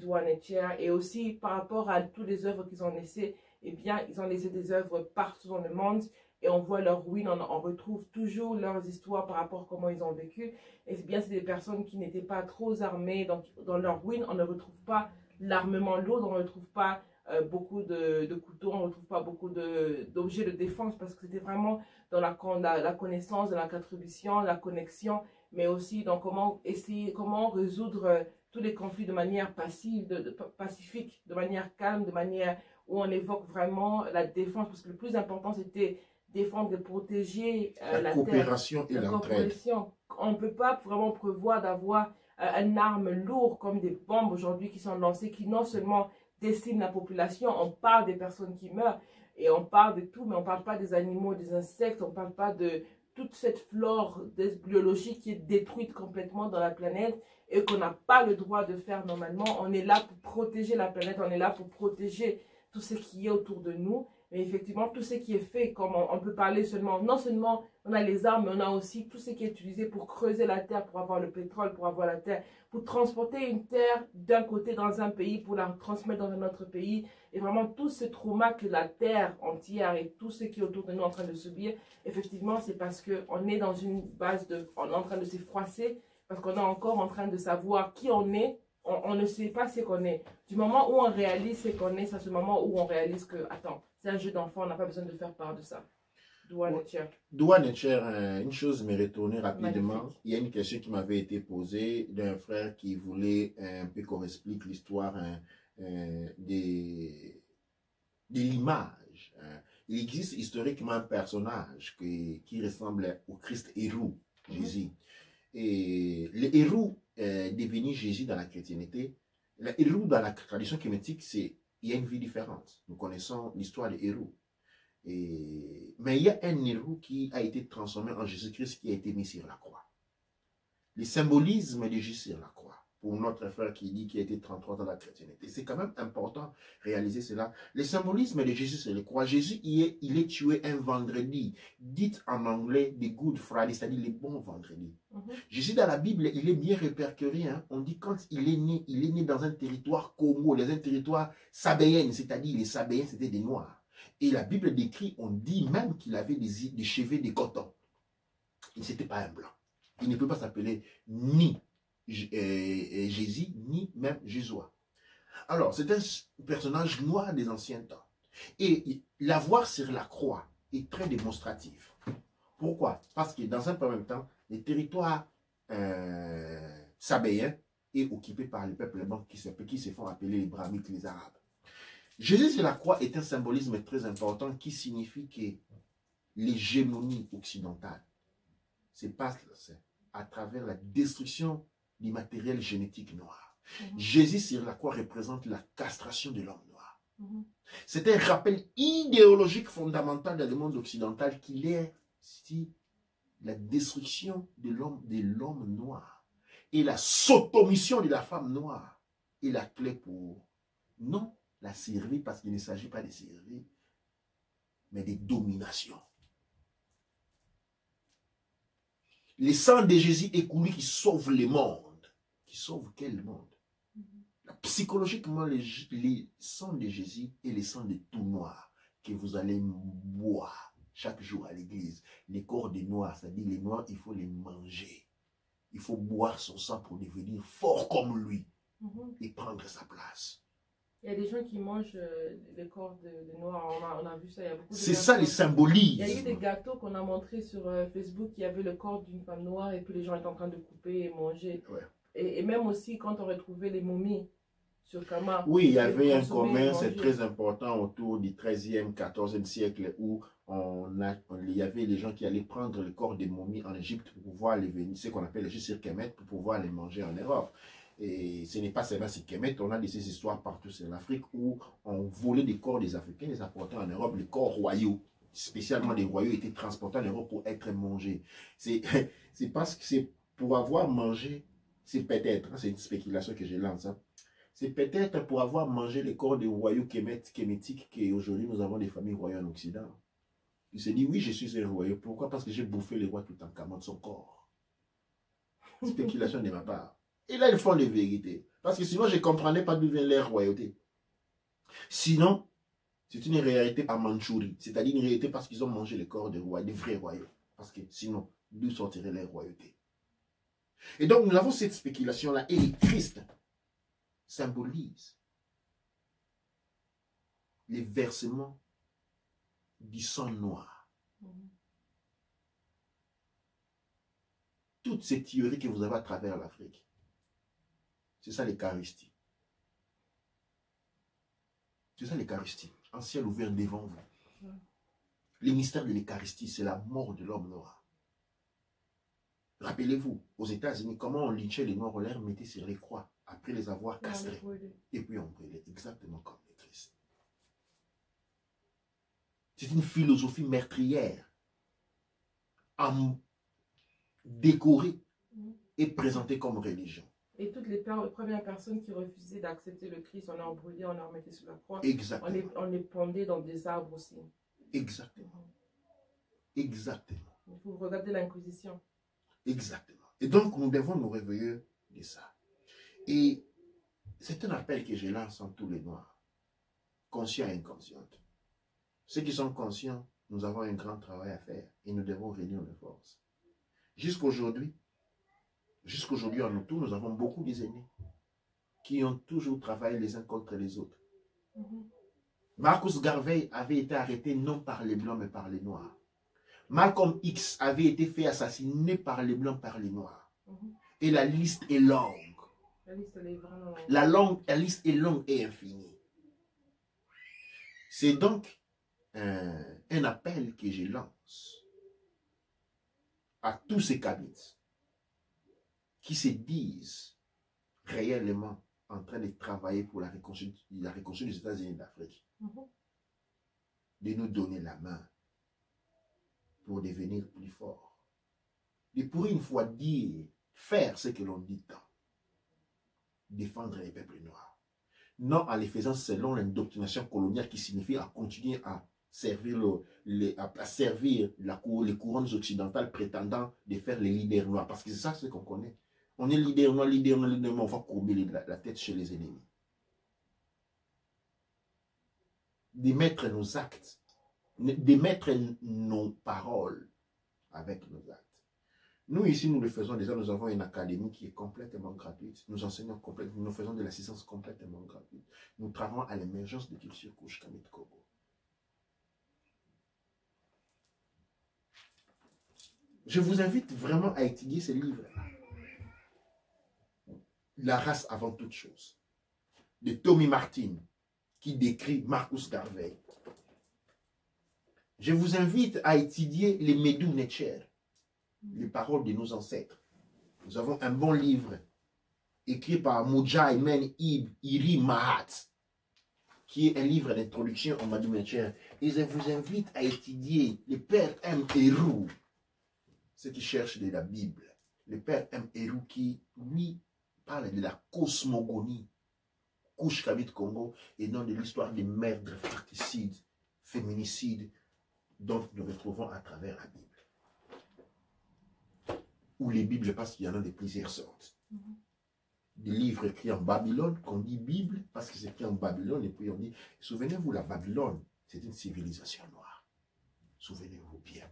Douanetier, et aussi par rapport à toutes les œuvres qu'ils ont laissées, eh bien, ils ont laissé des œuvres partout dans le monde et on voit leurs ruines, on retrouve toujours leurs histoires par rapport à comment ils ont vécu. Et c'est bien, c'est des personnes qui n'étaient pas trop armées, donc dans leurs ruines, on ne retrouve pas l'armement lourd, on ne retrouve pas beaucoup de couteaux, on ne retrouve pas beaucoup d'objets de défense parce que c'était vraiment dans la connaissance, dans la contribution, la connexion, mais aussi dans comment résoudre tous les conflits de manière passive, pacifique, de manière calme, de manière où on évoque vraiment la défense, parce que le plus important c'était défendre et protéger la coopération terre, et l'entraide. On ne peut pas vraiment prévoir d'avoir une arme lourde comme des bombes aujourd'hui qui sont lancées, qui non seulement déciment la population, on parle des personnes qui meurent, et on parle de tout, mais on ne parle pas des animaux, des insectes, on ne parle pas de toute cette flore biologique qui est détruite complètement dans la planète et qu'on n'a pas le droit de faire normalement. On est là pour protéger la planète, on est là pour protéger tout ce qui est autour de nous. Mais effectivement, tout ce qui est fait, comme on peut parler seulement, non seulement on a les armes, mais on a aussi tout ce qui est utilisé pour creuser la terre, pour avoir le pétrole, pour avoir la terre, pour transporter une terre d'un côté dans un pays, pour la transmettre dans un autre pays. Et vraiment, tout ce trauma que la terre entière et tout ce qui est autour de nous en train de subir, effectivement, c'est parce qu'on est dans une base on est en train de se froisser, parce qu'on est encore en train de savoir qui on est. On ne sait pas ce qu'on est. Du moment où on réalise ce qu'on est, c'est à ce moment où on réalise que, attends, c'est un jeu d'enfant, on n'a pas besoin de faire part de ça. Douanetier, une chose m'est retournée rapidement. Magnifique. Il y a une question qui m'avait été posée d'un frère qui voulait un peu qu'on explique l'histoire de l'image. Il existe historiquement un personnage qui ressemble au Christ héros, Jésus. Et le héros devenu Jésus dans la chrétienté, le héros dans la tradition kémétique, il y a une vie différente. Nous connaissons l'histoire des héros. Mais il y a un héros qui a été transformé en Jésus-Christ qui a été mis sur la croix. Le symbolisme de Jésus sur la croix, pour notre frère qui dit qu'il a été 33 dans la chrétienté, c'est quand même important de réaliser cela. Le symbolisme de Jésus sur la croix, Jésus il est tué un vendredi, dit en anglais the Good Friday, c'est-à-dire le bon vendredi. Jésus dans la Bible, il est bien répertorié. Hein? On dit quand il est né dans un territoire Congo, dans un territoire sabéen, c'est-à-dire les sabéens c'était des noirs. Et la Bible décrit, on dit même qu'il avait des cheveux de coton. Il n'était pas un blanc. Il ne peut pas s'appeler ni Jésus, ni même Jésus. Alors, c'est un personnage noir des anciens temps. Et la voir sur la croix est très démonstratif. Pourquoi? Parce que dans un premier temps, le territoire sabéen est occupé par les peuples blancs qui se font appeler les Brahmites, les Arabes. Jésus sur la croix est un symbolisme très important qui signifie que l'hégémonie occidentale se passe à travers la destruction du matériel génétique noir. Jésus sur la croix représente la castration de l'homme noir. C'est un rappel idéologique fondamental dans le monde occidental qu'il est si la destruction de l'homme noir et la sotomission de la femme noire est la clé pour non la servir, parce qu'il ne s'agit pas de servir, mais de domination. Le sang de Jésus est coulé qui sauve le monde. Qui sauve quel monde? Psychologiquement, le sang de Jésus est le sang de tout noir que vous allez boire chaque jour à l'église. Les corps des noirs, c'est-à-dire les noirs, il faut les manger. Il faut boire son sang pour devenir fort comme lui et prendre sa place. Il y a des gens qui mangent les corps de noirs, on a vu ça, il y a beaucoup de c'est ça les symbolismes. Il y a eu des gâteaux qu'on a montrés sur Facebook, il y avait le corps d'une femme noire et puis les gens étaient en train de couper et manger. Ouais. Et même aussi quand on retrouvait les momies sur Kama. Oui, il y avait un commerce très important autour du 13e, 14e siècle où il y avait les gens qui allaient prendre le corps des momies en Égypte pour pouvoir les venir, ce qu'on appelle les Jésus Kemet, pour pouvoir les manger en Europe. Et ce n'est pas seulement ces Kemet, on a ces histoires partout sur l'Afrique où on volait des corps des Africains, les apportait en Europe, les corps royaux. spécialement des royaumes, étaient transportés en Europe pour être mangés. C'est parce que c'est pour avoir mangé, c'est peut-être, c'est une spéculation que je lance, hein, c'est peut-être pour avoir mangé les corps des royaumes kémétiques qu'aujourd'hui nous avons des familles royales en Occident. Il s'est dit, oui, je suis un royaume. Pourquoi? Parce que j'ai bouffé le roi Toutankhamon de son corps. Spéculation de ma part. Et là, ils font les vérités. Parce que sinon, je ne comprenais pas d'où vient leur royauté. Sinon, c'est une réalité à Mandchourie. C'est-à-dire une réalité parce qu'ils ont mangé le corps des rois, des vrais royaumes. Parce que sinon, d'où sortirait leur royauté? Et donc, nous avons cette spéculation-là. Et les Christ symbolisent les versements du sang noir. Toutes ces théories que vous avez à travers l'Afrique, c'est ça l'Eucharistie. C'est ça l'Eucharistie. Un ciel ouvert devant vous. Le mystère de l'Eucharistie, c'est la mort de l'homme noir. Rappelez-vous, aux États-Unis, comment on lynchait les noirs, on les remettait sur les croix après les avoir castrés. Et puis on brûlait, exactement comme le Christ. C'est une philosophie meurtrière, décorée et présentée comme religion. Et toutes les premières personnes qui refusaient d'accepter le Christ, on les brûlait, on les remettait sur la croix. Exactement. On les pendait dans des arbres aussi. Exactement. Exactement. Il faut regarder l'Inquisition. Exactement. Et donc, nous devons nous réveiller de ça. Et c'est un appel que je lance en tous les noirs, conscients et inconscients. Ceux qui sont conscients, nous avons un grand travail à faire et nous devons réunir nos forces. Jusqu'aujourd'hui, en nous tous, nous avons beaucoup des aînés qui ont toujours travaillé les uns contre les autres. Marcus Garvey avait été arrêté non par les Blancs mais par les Noirs. Malcolm X avait été fait assassiner par les Blancs, par les Noirs. Et la liste est longue. La liste est vraiment longue. La liste est longue et infinie. C'est donc un appel que je lance à tous ces Kabites qui se disent réellement en train de travailler pour la reconstruction des États-Unis d'Afrique, de nous donner la main pour devenir plus forts. Et pour une fois dire, faire ce que l'on dit tant. Défendre les peuples noirs. Non en les faisant selon l'indoctrination coloniale qui signifie à continuer à servir, les couronnes occidentales prétendant de faire les leaders noirs. Parce que c'est ça ce qu'on connaît. On est leader noir, mais on va courber la tête chez les ennemis. De mettre nos actes, de mettre nos paroles avec nos actes. Nous, ici, nous le faisons déjà. Nous avons une académie qui est complètement gratuite. Nous enseignons complètement, nous faisons de l'assistance complètement gratuite. Nous travaillons à l'émergence de culture Kouch Kamit Kobo. Je vous invite vraiment à étudier ces livres-là. La race avant toute chose. De Tommy Martin, qui décrit Marcus Garvey. Je vous invite à étudier les Medou Netcher, les paroles de nos ancêtres. Nous avons un bon livre écrit par Mujai Men Iri Mahat, qui est un livre d'introduction au Medou Netcher. Et je vous invite à étudier le Père M. Héroux, ceux qui cherchent de la Bible. Le Père M. Héroux qui, lui, parle de la cosmogonie, Kouch Kamit Congo, et non de l'histoire des meurtres, fratricides, féminicides, dont nous retrouvons à travers la Bible. Ou les Bibles, parce qu'il y en a de plusieurs sortes. Des livres écrits en Babylone, qu'on dit Bible, parce que c'est écrit en Babylone, et puis on dit, souvenez-vous, la Babylone, c'est une civilisation noire. Souvenez-vous bien,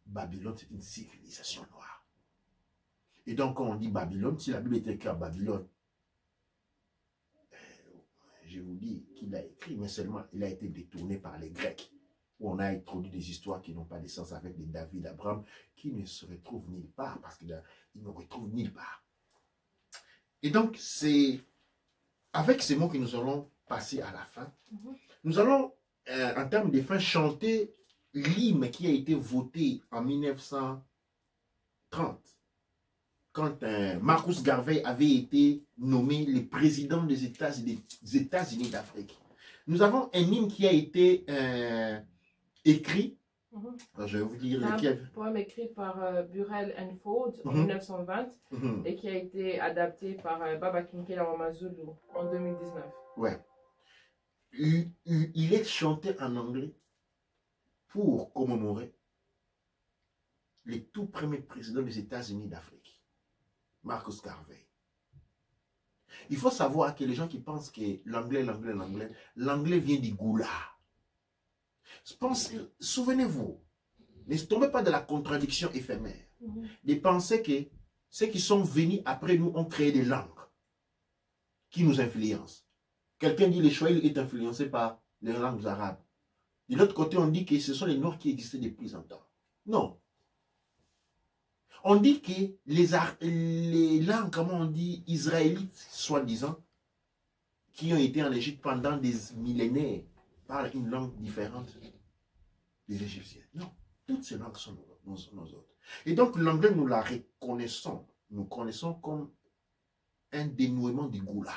Babylone, c'est une civilisation noire. Et donc, quand on dit Babylone, si la Bible est écrite en Babylone, je vous dis qu'il a écrit, mais seulement il a été détourné par les Grecs, où on a introduit des histoires qui n'ont pas de sens avec des David, Abraham, qui ne se retrouvent nulle part, parce qu'ils ne retrouvent nulle part. Et donc, c'est avec ces mots que nous allons passer à la fin. Nous allons, en termes de fin, chanter l'hymne qui a été voté en 1930, quand Marcus Garvey avait été nommé le président des États-Unis d'Afrique. Nous avons un hymne qui a été écrit Alors, je vais vous dire C'est lequel. un poème écrit par Burrell and Ford en 1920 et qui a été adapté par Baba Kinkela Wamazulu en 2019. Ouais. Il est chanté en anglais pour commémorer les tout premiers présidents des États-Unis d'Afrique, Marcus Garvey. Il faut savoir que les gens qui pensent que l'anglais vient du goulard. Souvenez-vous, ne tombez pas de la contradiction éphémère. De penser que ceux qui sont venus après nous ont créé des langues qui nous influencent. Quelqu'un dit que le Swahili est influencé par les langues arabes. De l'autre côté, on dit que ce sont les Noirs qui existaient depuis longtemps. Non. On dit que les langues, comment on dit, israélites, soi-disant, qui ont été en Égypte pendant des millénaires, parlent une langue différente des Égyptiens. Non. Toutes ces langues sont nos autres. Et donc, l'anglais, nous la reconnaissons. Nous connaissons comme un dénouement du goula,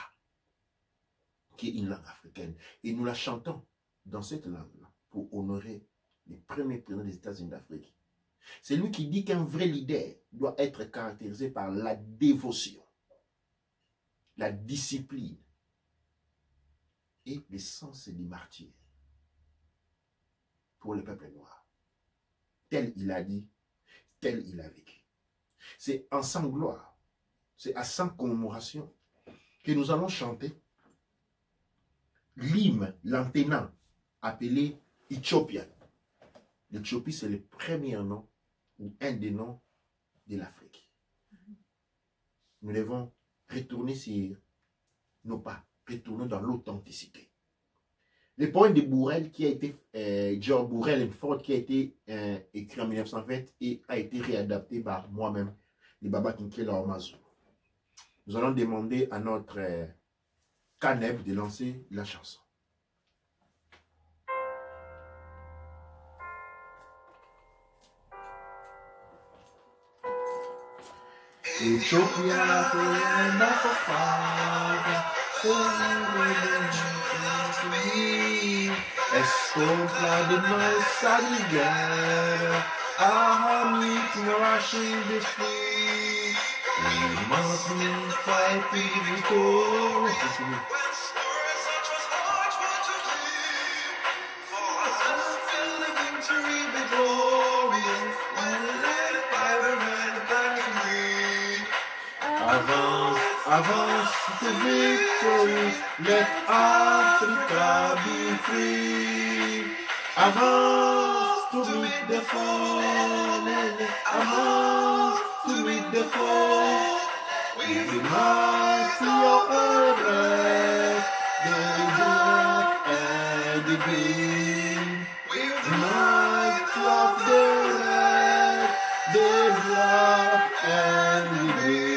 qui est une langue africaine. Et nous la chantons dans cette langue-là pour honorer les premiers présidents des États-Unis d'Afrique. C'est lui qui dit qu'un vrai leader doit être caractérisé par la dévotion, la discipline et le sens du martyr pour le peuple noir. Tel il a dit, tel il a vécu. C'est en sans gloire, c'est à sans commémoration que nous allons chanter l'hymne, l'anténant, appelé Éthiopian. L'Éthiopie, c'est le premier nom ou un des noms de l'Afrique. Nous devons retourner sur nos pas, retourner dans l'authenticité. Le poème de Burrell, qui a été, George Burrell and Ford, qui a été écrit en 1920 et a été réadapté par moi-même, le Baba Kinkela Wamazulu. Nous allons demander à notre Caneb de lancer la chanson. Ethiopia, friend of a father, Escompla de nossa guerra, Ahamit rushing the free, we must fight victory. Avance, avance to victory, let Africa be free. Avance to meet the foe, avance to meet the foe. With the mighty of the red, the black and the green. With the mighty of the red, the black and the green.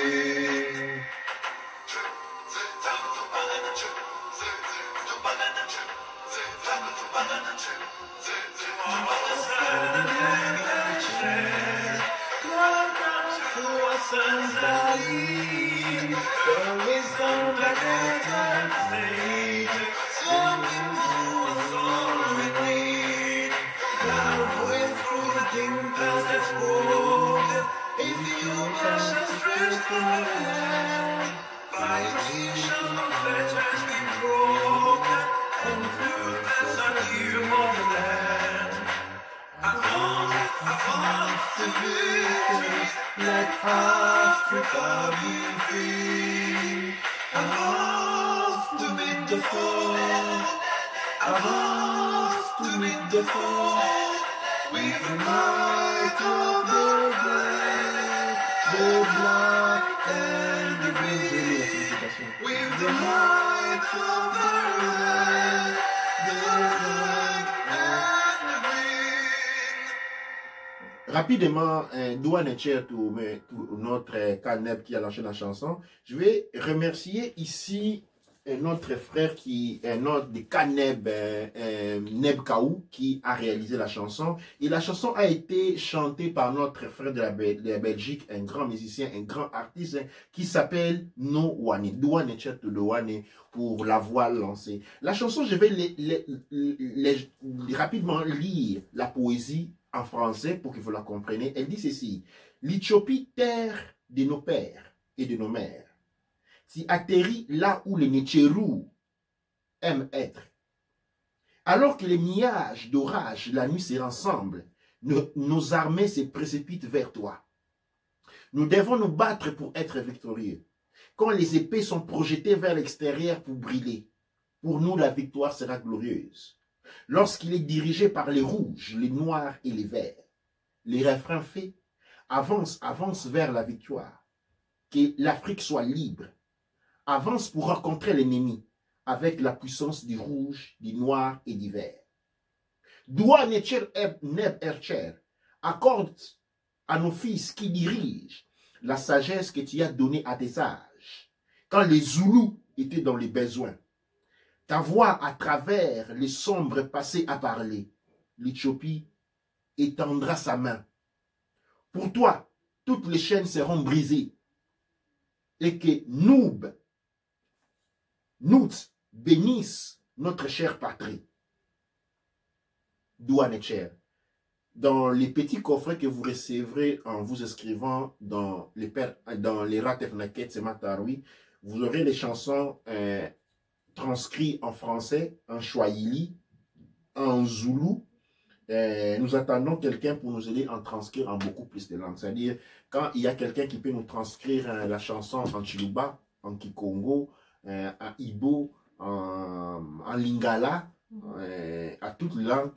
Let Africa be free. Avance to meet the foe. Avance to meet the foe. With the might of the red, the black and the green. With the might of the red, the black and the green. Rapidement, Douane et Cher, notre Caneb qui a lancé la chanson. Je vais remercier ici notre frère qui est notre de Caneb Neb Kaou qui a réalisé la chanson. Et la chanson a été chantée par notre frère de la Belgique, un grand musicien, un grand artiste qui s'appelle No Wane. Douane et Cher Douane pour la voix lancée. La chanson, je vais rapidement lire la poésie en français pour que vous la compreniez. Elle dit ceci: l'Éthiopie, terre de nos pères et de nos mères, s'y atterrit là où les Netcherou aiment être. Alors que les millages d'orage la nuit se rassemblent, nos armées se précipitent vers toi. Nous devons nous battre pour être victorieux. Quand les épées sont projetées vers l'extérieur pour briller, pour nous la victoire sera glorieuse. Lorsqu'il est dirigé par les rouges, les noirs et les verts, les refrains faits, avance, avance vers la victoire. Que l'Afrique soit libre. Avance pour rencontrer l'ennemi avec la puissance du rouge, du noir et du vert. Doua Netcher Neb Ercher, accorde à nos fils qui dirigent la sagesse que tu as donnée à tes sages, quand les Zoulous étaient dans les besoins. Ta voix à travers les sombres passés à parler. L'Éthiopie étendra sa main. Pour toi, toutes les chaînes seront brisées. Et que Nout bénisse notre chère patrie. Doua Netcher. Dans les petits coffrets que vous recevrez en vous inscrivant dans les Ratef Naket Semataroui, vous aurez les chansons transcrites en français, en Swahili, en Zoulou. Nous attendons quelqu'un pour nous aider à en transcrire en beaucoup plus de langues. C'est-à-dire, quand il y a quelqu'un qui peut nous transcrire la chanson en Chiluba, en Kikongo, en Ibo, en Lingala, à toutes les langues,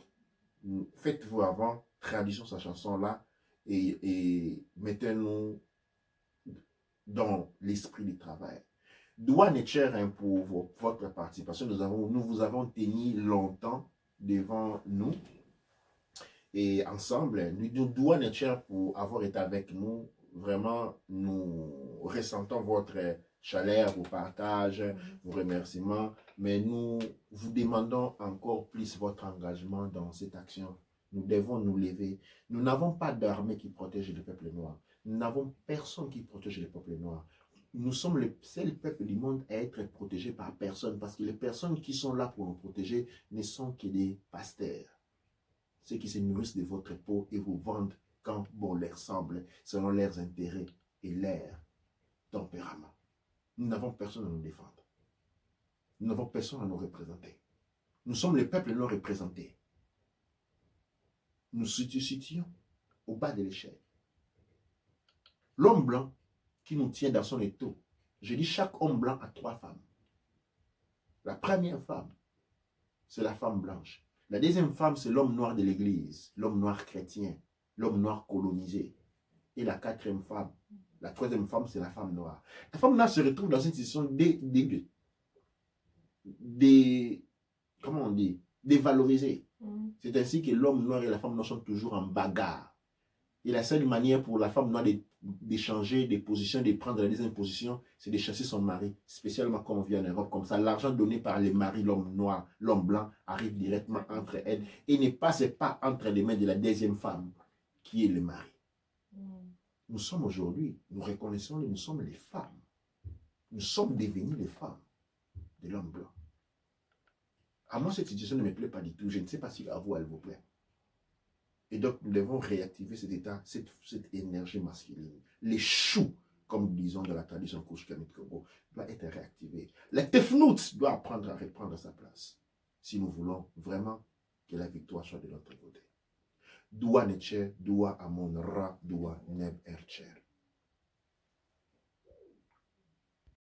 faites-vous avant, traduisons sa chanson-là et mettez-nous dans l'esprit du travail. Doua Netcher, pour votre participation, nous vous avons tenu longtemps devant nous et ensemble, nous Doua Netcher pour avoir été avec nous. Vraiment, nous ressentons votre chaleur, vos partages, vos remerciements, mais nous vous demandons encore plus votre engagement dans cette action. Nous devons nous lever. Nous n'avons pas d'armée qui protège le peuple noir. Nous n'avons personne qui protège le peuple noir. Nous sommes le seul peuple du monde à être protégé par personne, parce que les personnes qui sont là pour nous protéger ne sont que des pasteurs. Ceux qui se nourrissent de votre peau et vous vendent quand bon leur semble, selon leurs intérêts et leur tempérament. Nous n'avons personne à nous défendre. Nous n'avons personne à nous représenter. Nous sommes le peuple non représenté. Nous situons au bas de l'échelle. L'homme blanc qui nous tient dans son étau. Je dis chaque homme blanc a 3 femmes. La première femme, c'est la femme blanche. La deuxième femme, c'est l'homme noir de l'église, l'homme noir chrétien, l'homme noir colonisé. Et la 4e femme, la 3e femme, c'est la femme noire. La femme noire se retrouve dans une situation comment on dit, dévalorisée. C'est ainsi que l'homme noir et la femme noire sont toujours en bagarre. Et la seule manière pour la femme noire d'échanger des positions, de prendre la deuxième position, c'est de chasser son mari, spécialement quand on vit en Europe. Comme ça, l'argent donné par les maris, l'homme noir, l'homme blanc, arrive directement entre elles et ne passe pas entre les mains de la deuxième femme, qui est le mari. Nous sommes aujourd'hui, nous reconnaissons, nous sommes les femmes. Nous sommes devenus les femmes de l'homme blanc. À moi, cette situation ne me plaît pas du tout. Je ne sais pas si à vous, elle vous plaît. Et donc, nous devons réactiver cet état, cette énergie masculine. Les choux, comme disons dans la tradition Kouchkanit Kobo, doit être réactivé. La Tefnout doit apprendre à reprendre sa place. Si nous voulons vraiment que la victoire soit de notre côté. Doua Netcher, Doua Amon Ra, Doua Neb Ercher.